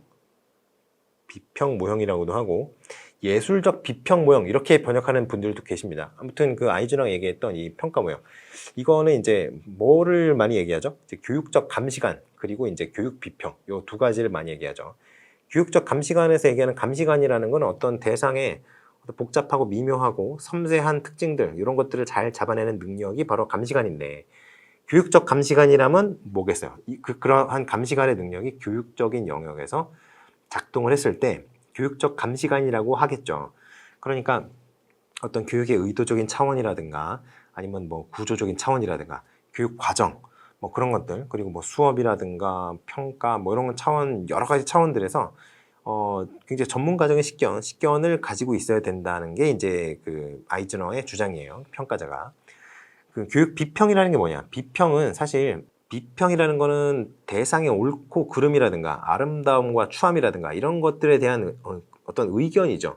비평 모형이라고도 하고 예술적 비평 모형 이렇게 번역하는 분들도 계십니다. 아무튼 그 아이즈너가 얘기했던 이 평가 모형 이거는 이제 뭐를 많이 얘기하죠? 이제 교육적 감시관 그리고 이제 교육 비평 요 두 가지를 많이 얘기하죠. 교육적 감시관에서 얘기하는 감시관이라는 건 어떤 대상의 복잡하고 미묘하고 섬세한 특징들 이런 것들을 잘 잡아내는 능력이 바로 감시관인데 교육적 감시관이라면 뭐겠어요? 그러한 감시관의 능력이 교육적인 영역에서 작동을 했을 때 교육적 감시관이라고 하겠죠. 그러니까 어떤 교육의 의도적인 차원이라든가 아니면 뭐 구조적인 차원이라든가 교육 과정 뭐 그런 것들 그리고 뭐 수업이라든가 평가 뭐 이런 차원 여러 가지 차원들에서 굉장히 전문가적인 식견을 가지고 있어야 된다는 게 이제 그 아이즈너의 주장이에요. 평가자가. 그 교육 비평이라는 게 뭐냐? 비평은 사실 비평이라는 거는 대상의 옳고 그름이라든가 아름다움과 추함이라든가 이런 것들에 대한 어떤 의견이죠.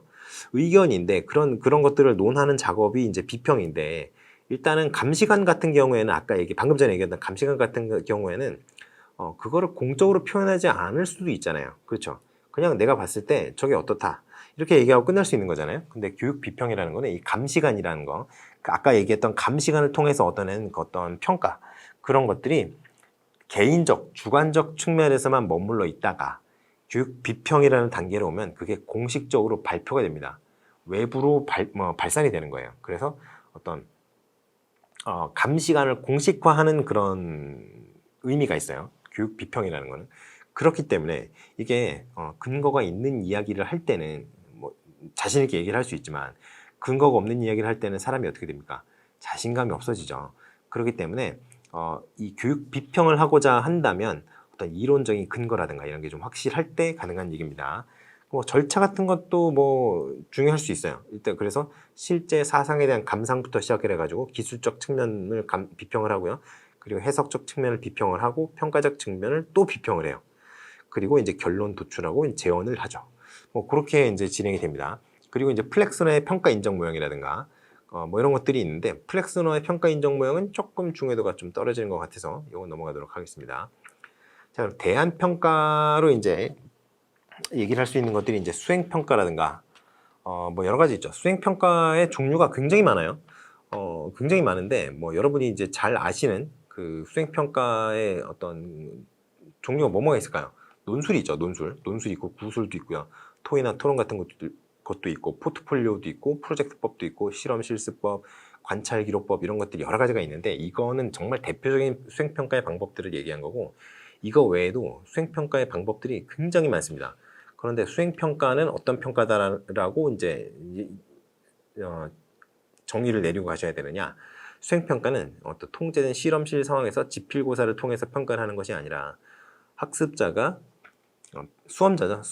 의견인데 그런 것들을 논하는 작업이 이제 비평인데 일단은 감시관 같은 경우에는 방금 전에 얘기했던 감시관 같은 경우에는 그거를 공적으로 표현하지 않을 수도 있잖아요. 그렇죠? 그냥 내가 봤을 때 저게 어떻다 이렇게 얘기하고 끝날 수 있는 거잖아요. 근데 교육 비평이라는 거는 이 감시관이라는 거 아까 얘기했던 감시관을 통해서 얻어낸 어떤 평가 그런 것들이 개인적, 주관적 측면에서만 머물러 있다가 교육 비평이라는 단계로 오면 그게 공식적으로 발표가 됩니다. 외부로 발산이 되는 거예요. 그래서 어떤 감시관을 공식화하는 그런 의미가 있어요. 교육 비평이라는 거는. 그렇기 때문에 이게 근거가 있는 이야기를 할 때는 자신 있게 얘기를 할 수 있지만 근거가 없는 이야기를 할 때는 사람이 어떻게 됩니까? 자신감이 없어지죠. 그렇기 때문에 이 교육 비평을 하고자 한다면 어떤 이론적인 근거라든가 이런 게 좀 확실할 때 가능한 얘기입니다. 뭐 절차 같은 것도 뭐 중요할 수 있어요. 일단 그래서 실제 사상에 대한 감상부터 시작해 가지고 기술적 측면을 비평을 하고요. 그리고 해석적 측면을 비평을 하고 평가적 측면을 또 비평을 해요. 그리고 이제 결론 도출하고 재원을 하죠. 뭐 그렇게 이제 진행이 됩니다. 그리고 이제 플렉스너의 평가 인정 모형이라든가 뭐 이런 것들이 있는데 플렉스너의 평가 인정 모형은 조금 중요도가 좀 떨어지는 것 같아서 이건 넘어가도록 하겠습니다. 자, 그럼 대안 평가로 이제 얘기를 할 수 있는 것들이 이제 수행 평가라든가 뭐 여러 가지 있죠. 수행 평가의 종류가 굉장히 많아요. 굉장히 많은데 뭐 여러분이 이제 잘 아시는 그 수행 평가의 어떤 종류가 뭐가 있을까요? 논술이 있죠. 논술 있고 구술도 있고요. 토의나 토론 같은 것도 있고 포트폴리오도 있고 프로젝트법도 있고 실험 실습법, 관찰 기록법 이런 것들이 여러 가지가 있는데 이거는 정말 대표적인 수행 평가의 방법들을 얘기한 거고 이거 외에도 수행 평가의 방법들이 굉장히 많습니다. 그런데 수행 평가는 어떤 평가다라고 이제 정의를 내리고 가셔야 되느냐? 수행 평가는 어떤 통제된 실험실 상황에서 지필고사를 통해서 평가를 하는 것이 아니라 학습자가 수험자가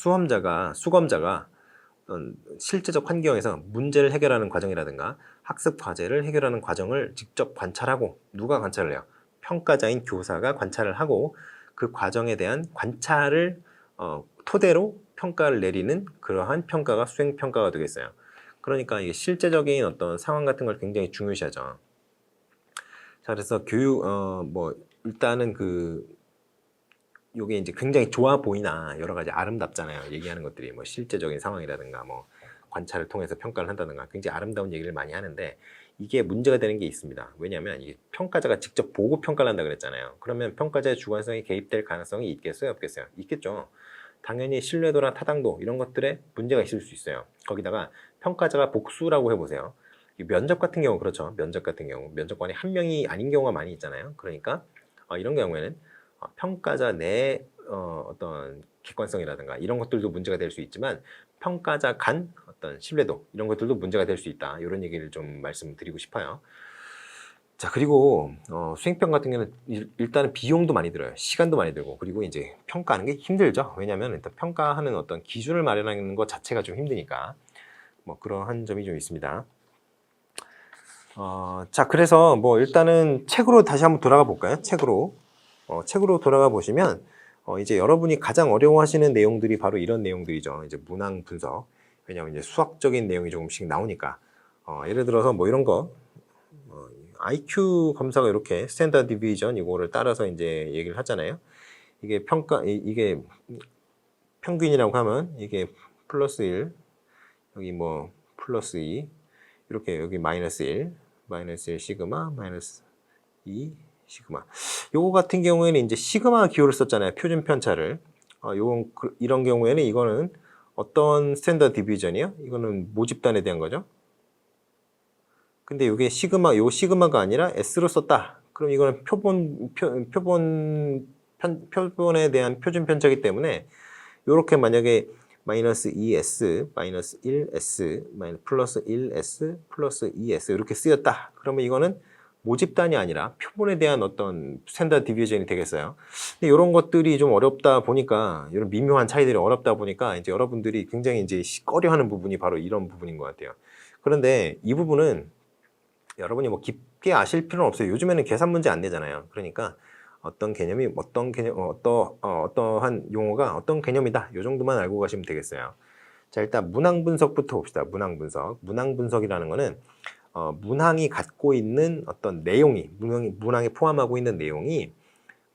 실제적 환경에서 문제를 해결하는 과정이라든가 학습 과제를 해결하는 과정을 직접 관찰하고 누가 관찰을 해요? 평가자인 교사가 관찰을 하고 그 과정에 대한 관찰을 토대로 평가를 내리는 그러한 평가가 수행 평가가 되겠어요. 그러니까 이게 실제적인 어떤 상황 같은 걸 굉장히 중요시하죠. 자, 그래서 뭐 일단은 요게 이제 굉장히 좋아 보이나 여러 가지 아름답잖아요. 얘기하는 것들이 뭐 실제적인 상황이라든가 뭐 관찰을 통해서 평가를 한다든가 굉장히 아름다운 얘기를 많이 하는데 이게 문제가 되는 게 있습니다. 왜냐하면 이게 평가자가 직접 보고 평가를 한다 그랬잖아요. 그러면 평가자의 주관성이 개입될 가능성이 있겠어요, 없겠어요? 있겠죠. 당연히 신뢰도나 타당도 이런 것들에 문제가 있을 수 있어요. 거기다가 평가자가 복수라고 해보세요. 면접 같은 경우 그렇죠. 면접 같은 경우 면접관이 한 명이 아닌 경우가 많이 있잖아요. 그러니까 이런 경우에는 평가자 내 어떤 객관성이라든가 이런 것들도 문제가 될 수 있지만 평가자 간 어떤 신뢰도 이런 것들도 문제가 될 수 있다. 이런 얘기를 좀 말씀드리고 싶어요. 자, 그리고 수행평 같은 경우는 일단은 비용도 많이 들어요. 시간도 많이 들고 그리고 이제 평가하는 게 힘들죠. 왜냐하면 일단 평가하는 어떤 기준을 마련하는 것 자체가 좀 힘드니까 뭐 그러한 점이 좀 있습니다. 자, 그래서 뭐 일단은 책으로 다시 한번 돌아가 볼까요? 책으로 돌아가 보시면 이제 여러분이 가장 어려워하시는 내용들이 바로 이런 내용들이죠. 이제 문항 분석. 왜냐하면 이제 수학적인 내용이 조금씩 나오니까 예를 들어서 뭐 이런 거 IQ 검사가 이렇게 스탠다드 디비전 이거를 따라서 이제 얘기를 하잖아요. 이게 이게 평균이라고 하면 이게 플러스 1 여기 뭐 플러스 2 이렇게 여기 마이너스 1 시그마 마이너스 2 시그마. 요거 같은 경우에는 이제 시그마 기호를 썼잖아요. 표준 편차를. 이런 경우에는 이거는 어떤 스탠다드 디비전이요? 이거는 모집단에 대한 거죠. 근데 이게 요 시그마가 아니라 S로 썼다. 그럼 이거는 표본에 대한 표준 편차이기 때문에 이렇게 만약에 마이너스 2S, 마이너스 1S, 플러스 1S, 플러스 2S 이렇게 쓰였다. 그러면 이거는 모집단이 아니라 표본에 대한 어떤 스탠다드 디비전이 되겠어요. 근데 이런 것들이 좀 어렵다 보니까 이런 미묘한 차이들이 어렵다 보니까 이제 여러분들이 굉장히 이제 꺼려하는 부분이 바로 이런 부분인 것 같아요. 그런데 이 부분은 여러분이 뭐 깊게 아실 필요는 없어요. 요즘에는 계산 문제 안 내잖아요. 그러니까 어떤 개념이 어떠한 용어가 어떤 개념이다. 이 정도만 알고 가시면 되겠어요. 자, 일단 문항 분석부터 봅시다. 문항 분석. 문항 분석이라는 거는 문항이 갖고 있는 어떤 내용이 문항에 포함하고 있는 내용이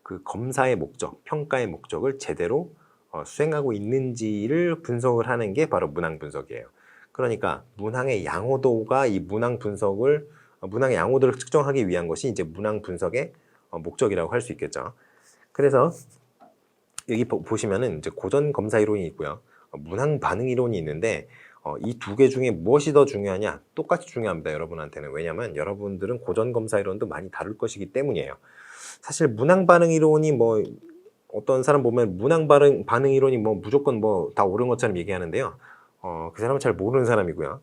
그 검사의 목적, 평가의 목적을 제대로 수행하고 있는지를 분석을 하는 게 바로 문항 분석이에요. 그러니까 문항의 양호도가 이 문항의 양호도를 측정하기 위한 것이 이제 문항 분석의 목적이라고 할 수 있겠죠. 그래서 여기 보시면은 이제 고전 검사 이론이 있고요. 문항 반응 이론이 있는데 이 두 개 중에 무엇이 더 중요하냐? 똑같이 중요합니다, 여러분한테는. 왜냐하면 여러분들은 고전 검사 이론도 많이 다룰 것이기 때문이에요. 사실 문항 반응 이론이 뭐 어떤 사람 보면 문항 반응 이론이 뭐 무조건 뭐 다 옳은 것처럼 얘기하는데요. 그 사람은 잘 모르는 사람이고요.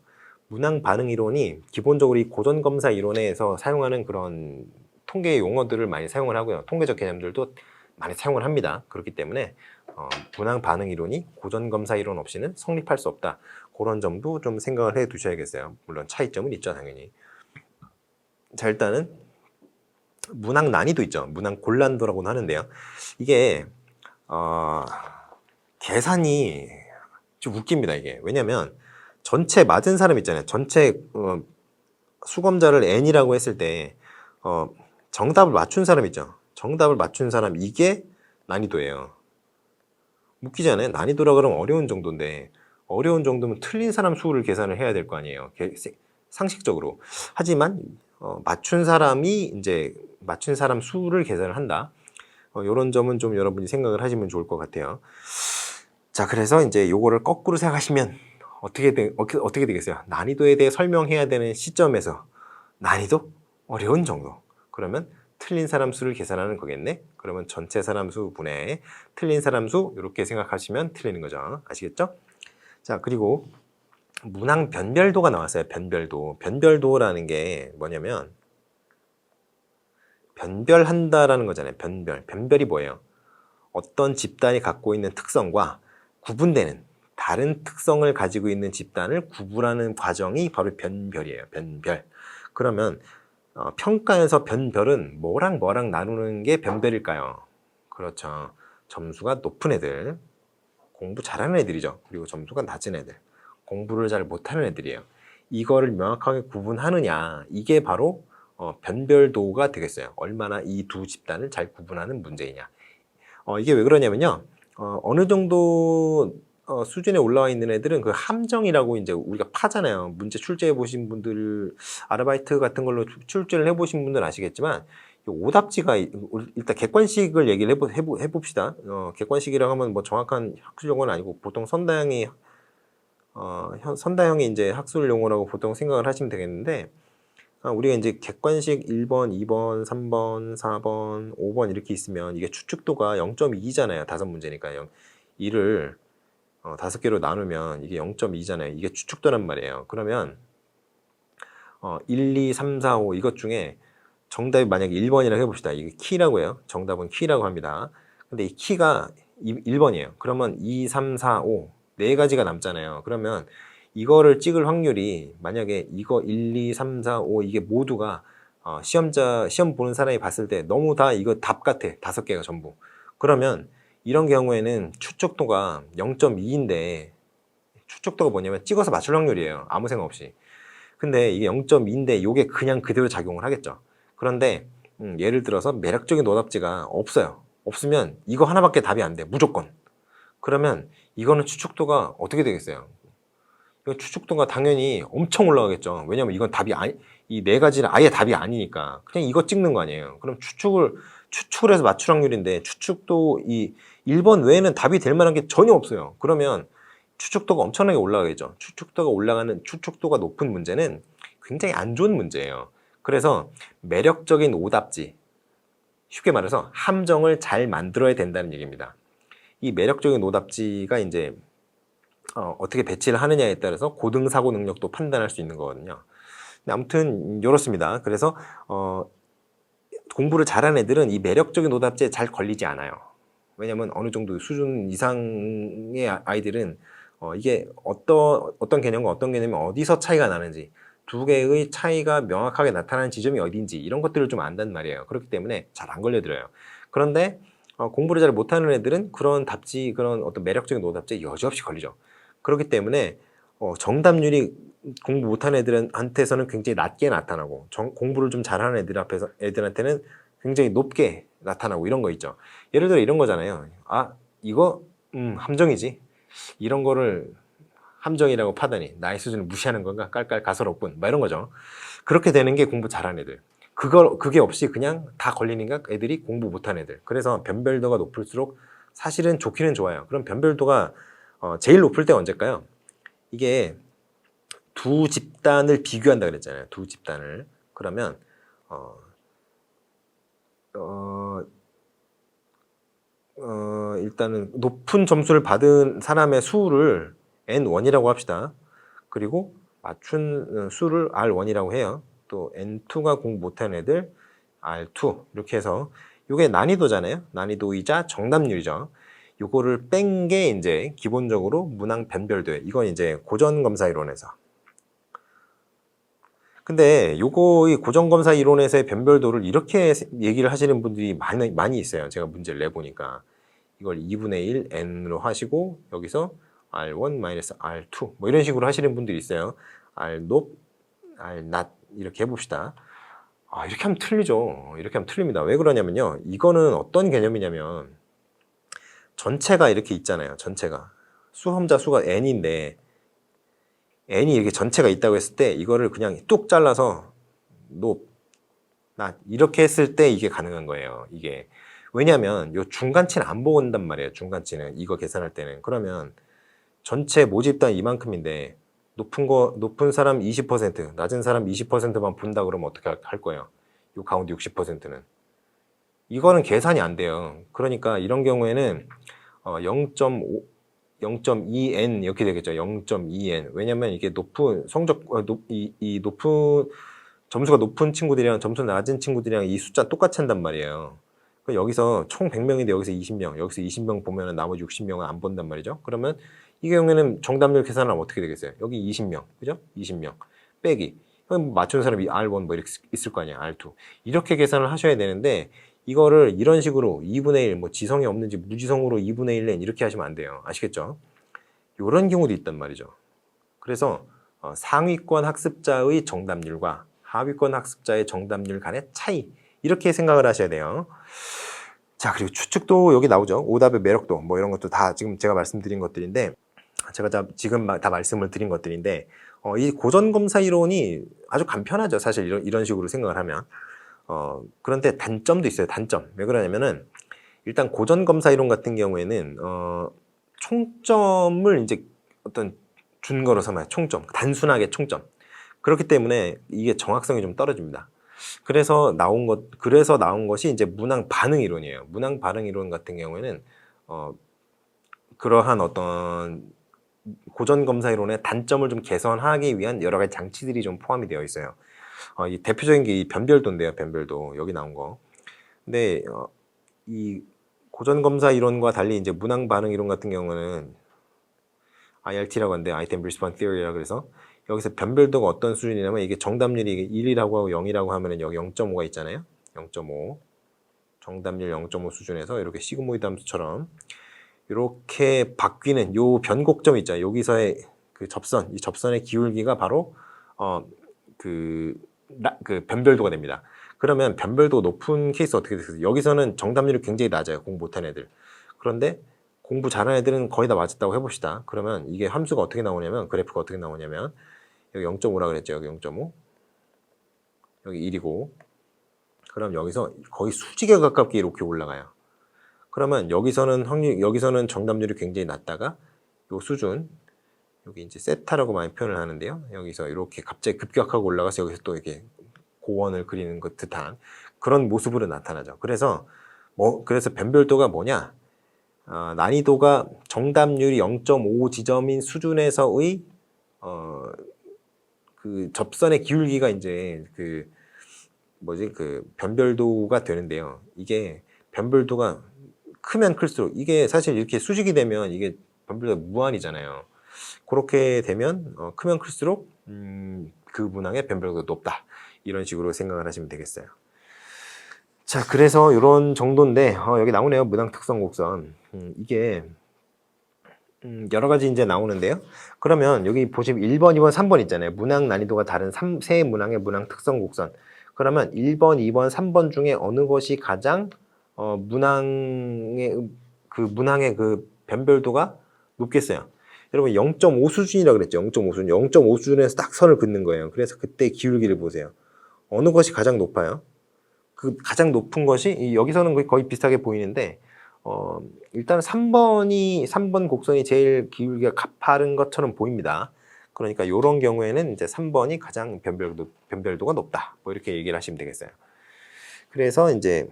문항 반응 이론이 기본적으로 이 고전 검사 이론에서 사용하는 그런 통계 용어들을 많이 사용을 하고요. 통계적 개념들도 많이 사용을 합니다. 그렇기 때문에 문항 반응 이론이 고전 검사 이론 없이는 성립할 수 없다. 그런 점도 좀 생각을 해 두셔야겠어요. 물론 차이점은 있죠, 당연히. 자, 일단은 문항 난이도 있죠. 문항 곤란도라고는 하는데요. 이게 계산이 좀 웃깁니다, 이게. 왜냐면 전체 맞은 사람 있잖아요. 전체 수검자를 n이라고 했을 때 정답을 맞춘 사람 있죠. 정답을 맞춘 사람, 이게 난이도예요. 웃기잖아요. 난이도라 그러면 어려운 정도인데, 어려운 정도면 틀린 사람 수를 계산을 해야 될 거 아니에요. 상식적으로. 하지만 맞춘 사람이 이제 맞춘 사람 수를 계산을 한다. 이런 점은 좀 여러분이 생각을 하시면 좋을 것 같아요. 자, 그래서 이제 요거를 거꾸로 생각하시면 어떻게 되겠어요? 난이도에 대해 설명해야 되는 시점에서 난이도 어려운 정도. 그러면 틀린 사람 수를 계산하는 거겠네. 그러면 전체 사람 수 분의 틀린 사람 수, 이렇게 생각하시면 틀리는 거죠. 아시겠죠? 자, 그리고 문항 변별도가 나왔어요. 변별도. 변별도라는 게 뭐냐면 변별한다라는 거잖아요. 변별이 뭐예요? 어떤 집단이 갖고 있는 특성과 구분되는 다른 특성을 가지고 있는 집단을 구분하는 과정이 바로 변별이에요. 변별. 그러면 평가에서 변별은 뭐랑 나누는 게 변별일까요? 그렇죠. 점수가 높은 애들, 공부 잘하는 애들이죠. 그리고 점수가 낮은 애들, 공부를 잘 못하는 애들이에요. 이거를 명확하게 구분하느냐, 이게 바로 변별도가 되겠어요. 얼마나 이 두 집단을 잘 구분하는 문제이냐. 이게 왜 그러냐면요. 어느 정도 수준에 올라와 있는 애들은 그 함정이라고 이제 우리가 파잖아요. 문제 출제해 보신 분들, 아르바이트 같은 걸로 출제를 해 보신 분들은 아시겠지만, 오답지가 일단 객관식을 얘기를 해봅시다. 객관식이라고 하면 뭐 정확한 학술 용어는 아니고 보통 선다형이 이제 학술 용어라고 보통 생각을 하시면 되겠는데, 우리가 이제 객관식 1번, 2번, 3번, 4번, 5번 이렇게 있으면 이게 추측도가 0.2잖아요. 5문제니까 2를 5개로 나누면 이게 0.2잖아요. 이게 추측도란 말이에요. 그러면 1, 2, 3, 4, 5 이것 중에 정답이 만약에 1번이라고 해봅시다. 이게 키라고 해요. 정답은 키라고 합니다. 근데 이 키가 1번이에요. 그러면 2, 3, 4, 5 네 가지가 남잖아요. 그러면 이거를 찍을 확률이 만약에 이거 1, 2, 3, 4, 5 이게 모두가 시험 보는 사람이 봤을 때 너무 다 이거 답 같아. 5개가 전부. 그러면 이런 경우에는 추측도가 0.2인데 추측도가 뭐냐면 찍어서 맞출 확률이에요. 아무 생각 없이. 근데 이게 0.2인데 이게 그냥 그대로 작용을 하겠죠. 그런데 예를 들어서 매력적인 오답지가 없어요. 없으면 이거 하나밖에 답이 안 돼. 무조건. 그러면 이거는 추측도가 어떻게 되겠어요? 이거 추측도가 당연히 엄청 올라가겠죠. 왜냐면 이건 답이 이 네 가지는 아예 답이 아니니까. 그냥 이거 찍는 거 아니에요. 그럼 추측을 해서 맞출 확률인데 추측도 이 1번 외에는 답이 될 만한 게 전혀 없어요. 그러면 추측도가 엄청나게 올라가겠죠. 추측도가 높은 문제는 굉장히 안 좋은 문제예요. 그래서 매력적인 오답지, 쉽게 말해서 함정을 잘 만들어야 된다는 얘기입니다. 이 매력적인 오답지가 이제 어떻게 배치를 하느냐에 따라서 고등 사고 능력도 판단할 수 있는 거거든요. 아무튼 이렇습니다. 그래서 공부를 잘하는 애들은 이 매력적인 오답지에 잘 걸리지 않아요. 왜냐면 어느 정도 수준 이상의 아이들은 이게 어떤 개념과 어떤 개념이 어디서 차이가 나는지, 두 개의 차이가 명확하게 나타나는 지점이 어딘지 이런 것들을 좀 안단 말이에요. 그렇기 때문에 잘 안 걸려들어요. 그런데 공부를 잘 못하는 애들은 그런 어떤 매력적인 오답지에 여지없이 걸리죠. 그렇기 때문에 정답률이 공부 못하는 애들한테서는 굉장히 낮게 나타나고 공부를 좀 잘하는 애들한테는 굉장히 높게 나타나고 이런 거 있죠. 예를 들어 이런 거잖아요. 이거 함정이지. 이런 거를 함정이라고 파다니 나의 수준을 무시하는 건가? 깔깔 가소롭군. 막 이런 거죠. 그렇게 되는 게 공부 잘하는 애들. 그게 없이 그냥 다 걸리니까 애들이 공부 못하는 애들. 그래서 변별도가 높을수록 사실은 좋기는 좋아요. 그럼 변별도가 제일 높을 때 언제일까요? 이게 두 집단을 비교한다 그랬잖아요. 두 집단을. 그러면 일단은 높은 점수를 받은 사람의 수를 N1이라고 합시다. 그리고 맞춘 수를 R1이라고 해요. 또 N2가 공부 못하는 애들 R2 이렇게 해서 이게 난이도잖아요. 난이도이자 정답률이죠. 요거를 뺀 게 이제 기본적으로 문항 변별도예요. 이건 이제 고전검사 이론에서. 근데 요거 이 고전검사 이론에서의 변별도를 이렇게 얘기를 하시는 분들이 많이 있어요. 제가 문제를 내보니까. 이걸 2분의 1 n으로 하시고 여기서 r1 r2 뭐 이런 식으로 하시는 분들이 있어요. r 높, r 낮 이렇게 해봅시다. 이렇게 하면 틀리죠. 이렇게 하면 틀립니다. 왜 그러냐면요. 이거는 어떤 개념이냐면 전체가 이렇게 있잖아요. 전체가. 수험자 수가 n인데 n이 이렇게 전체가 있다고 했을 때 이거를 그냥 뚝 잘라서 높, 낮 이렇게 했을 때 이게 가능한 거예요. 이게. 왜냐하면 요 중간치는 안 본단 말이에요. 중간치는 이거 계산할 때는. 그러면 전체 모집단 이만큼인데 높은 사람 20%, 낮은 사람 20%만 본다 그러면 어떻게 할 거예요? 요 가운데 60%는. 이거는 계산이 안 돼요. 그러니까 이런 경우에는 0.2n 이렇게 되겠죠. 0.2n. 왜냐면 이게 높은 성적 이 높은 점수가 높은 친구들이랑 점수 낮은 친구들이랑 이 숫자 똑같이 한단 말이에요. 여기서 총 100명인데 여기서 20명, 여기서 20명 보면은 나머지 60명은 안 본단 말이죠. 그러면 이 경우에는 정답률 계산을 하면 어떻게 되겠어요? 여기 20명, 그죠? 20명 빼기. 그럼 맞추는 사람이 R1 뭐 이렇게 있을 거 아니야, R2. 이렇게 계산을 하셔야 되는데 이거를 이런 식으로 2분의 1, 뭐 지성이 없는지 무지성으로 2분의 1낸 이렇게 하시면 안 돼요. 아시겠죠? 이런 경우도 있단 말이죠. 그래서 상위권 학습자의 정답률과 하위권 학습자의 정답률 간의 차이 이렇게 생각을 하셔야 돼요. 자, 그리고 추측도 여기 나오죠. 오답의 매력도 뭐 이런 것도 다 지금 제가 말씀드린 것들인데 제가 지금 다 말씀을 드린 것들인데 이 고전검사 이론이 아주 간편하죠. 사실 이런 식으로 생각을 하면 그런데 단점도 있어요. 단점. 왜 그러냐면은 일단 고전검사 이론 같은 경우에는 총점을 이제 어떤 준거로 삼아요. 총점. 단순하게 총점. 그렇기 때문에 이게 정확성이 좀 떨어집니다. 그래서 나온 것이 이제 문항 반응 이론이에요. 문항 반응 이론 같은 경우에는 그러한 어떤 고전 검사 이론의 단점을 좀 개선하기 위한 여러 가지 장치들이 좀 포함이 되어 있어요. 이 대표적인 게 이 변별도인데요. 변별도 여기 나온 거. 근데 이 고전 검사 이론과 달리 이제 문항 반응 이론 같은 경우는 IRT라고 하는데 Item Response Theory라 그래서 여기서 변별도가 어떤 수준이냐면 이게 정답률이 1이라고 하고 0이라고 하면은 여기 0.5가 있잖아요. 0.5 정답률 0.5 수준에서 이렇게 시그모이드 함수처럼 이렇게 바뀌는 요 변곡점 있죠. 여기서의 그 접선, 이 접선의 기울기가 바로 그 변별도가 됩니다. 그러면 변별도 높은 케이스 어떻게 되겠어요? 여기서는 정답률이 굉장히 낮아요. 공부 못하는 애들. 그런데 공부 잘하는 애들은 거의 다 맞았다고 해봅시다. 그러면 이게 함수가 어떻게 나오냐면 그래프가 어떻게 나오냐면 여기 0.5라 그랬죠. 여기 0.5 여기 1이고 그럼 여기서 거의 수직에 가깝게 이렇게 올라가요. 그러면 여기서는 정답률이 굉장히 낮다가 요 수준 여기 이제 세타라고 많이 표현을 하는데요. 여기서 이렇게 갑자기 급격하게 올라가서 여기서 또 이렇게 고원을 그리는 것 듯한 그런 모습으로 나타나죠. 그래서 변별도가 뭐냐? 난이도가 정답률이 0.5 지점인 수준에서의 그 접선의 기울기가 이제 그 변별도가 되는데요. 이게 변별도가 크면 클수록 이게 사실 이렇게 수직이 되면 이게 변별도가 무한이잖아요. 그렇게 되면 크면 클수록 그 문항의 변별도가 높다. 이런 식으로 생각을 하시면 되겠어요. 자, 그래서 이런 정도인데 여기 나오네요. 문항 특성 곡선. 이게 여러 가지 이제 나오는데요. 그러면 여기 보시면 1번, 2번, 3번 있잖아요. 문항 난이도가 다른 세 문항의 문항 특성 곡선. 그러면 1번, 2번, 3번 중에 어느 것이 가장 문항의 그 변별도가 높겠어요. 여러분 0.5 수준이라고 그랬죠. 0.5 수준. 0.5 수준에서 딱 선을 긋는 거예요. 그래서 그때 기울기를 보세요. 어느 것이 가장 높아요? 그 가장 높은 것이 여기서는 거의 비슷하게 보이는데 일단 3번 곡선이 제일 기울기가 가파른 것처럼 보입니다. 그러니까 이런 경우에는 이제 3번이 가장 변별도가 높다. 뭐 이렇게 얘기를 하시면 되겠어요. 그래서 이제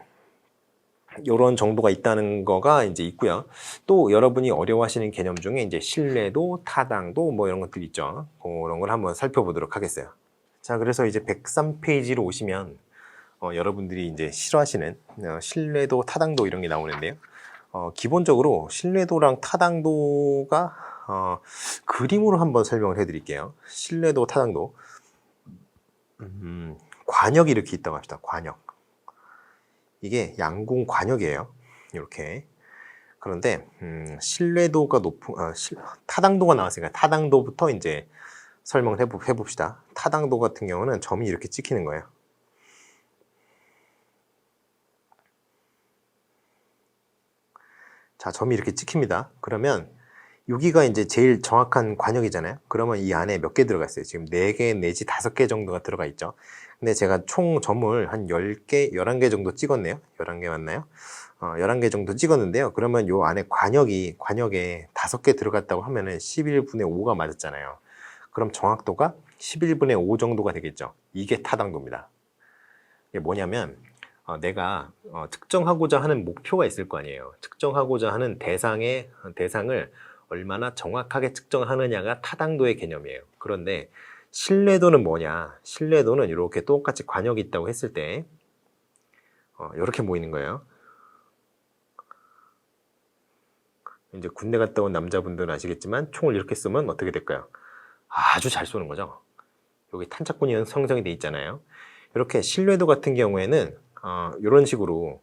이런 정도가 있다는 거가 이제 있고요. 또 여러분이 어려워하시는 개념 중에 이제 신뢰도, 타당도 뭐 이런 것들이 있죠. 그런 걸 한번 살펴보도록 하겠어요. 자, 그래서 이제 103페이지로 오시면 여러분들이 이제 싫어하시는 신뢰도, 타당도 이런 게 나오는데요. 기본적으로 신뢰도랑 타당도가 그림으로 한번 설명을 해드릴게요. 신뢰도, 타당도. 관역이 이렇게 있다고 합시다. 관역. 이게 양궁 관역이에요. 이렇게. 그런데 신뢰도가 높은 타당도가 나왔으니까 타당도부터 이제 설명을 해봅시다. 타당도 같은 경우는 점이 이렇게 찍히는 거예요. 자, 점이 이렇게 찍힙니다. 그러면 여기가 이제 제일 정확한 관역이잖아요. 그러면 이 안에 몇 개 들어가 있어요? 지금 4개 내지 5개 정도가 들어가 있죠. 근데 제가 총 점을 한 10개, 11개 정도 찍었네요. 11개 맞나요? 11개 정도 찍었는데요. 그러면 요 안에 관역에 5개 들어갔다고 하면은 11분의 5가 맞았잖아요. 그럼 정확도가 11분의 5 정도가 되겠죠. 이게 타당도입니다. 이게 뭐냐면 내가 특정하고자 하는 목표가 있을 거 아니에요. 특정하고자 하는 대상을 얼마나 정확하게 측정하느냐가 타당도의 개념이에요. 그런데 신뢰도는 뭐냐? 신뢰도는 이렇게 똑같이 관역이 있다고 했을 때 이렇게 모이는 거예요. 이제 군대 갔다 온 남자분들은 아시겠지만 총을 이렇게 쏘면 어떻게 될까요? 아주 잘 쏘는 거죠. 여기 탄착군이 형성이 돼 있잖아요. 이렇게 신뢰도 같은 경우에는 이런 식으로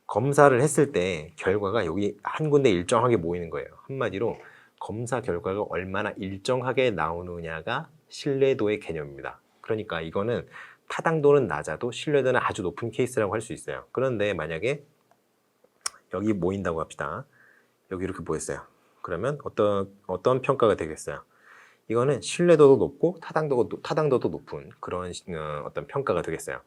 검사를 했을 때 결과가 여기 한 군데 일정하게 모이는 거예요. 한마디로 검사 결과가 얼마나 일정하게 나오느냐가 신뢰도의 개념입니다. 그러니까 이거는 타당도는 낮아도 신뢰도는 아주 높은 케이스라고 할 수 있어요. 그런데 만약에 여기 모인다고 합시다. 여기 이렇게 모였어요. 그러면 어떤 평가가 되겠어요? 이거는 신뢰도도 높고 타당도도 높은 그런 어떤 평가가 되겠어요.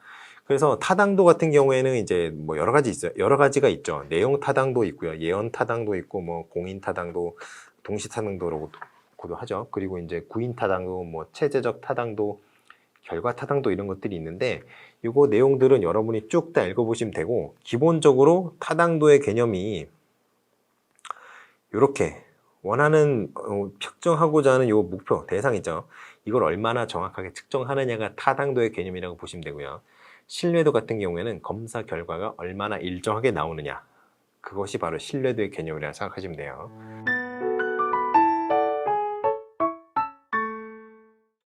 그래서 타당도 같은 경우에는 이제 뭐 여러 가지가 있죠. 내용 타당도 있고요. 예언 타당도 있고 뭐 공인 타당도, 동시 타당도라고도 하죠. 그리고 이제 구인 타당도, 뭐 체제적 타당도, 결과 타당도 이런 것들이 있는데 이거 내용들은 여러분이 쭉 다 읽어보시면 되고 기본적으로 타당도의 개념이 이렇게 원하는 측정하고자 하는 요 목표 대상이죠. 이걸 얼마나 정확하게 측정하느냐가 타당도의 개념이라고 보시면 되고요. 신뢰도 같은 경우에는 검사 결과가 얼마나 일정하게 나오느냐, 그것이 바로 신뢰도의 개념이라고 생각하시면 돼요.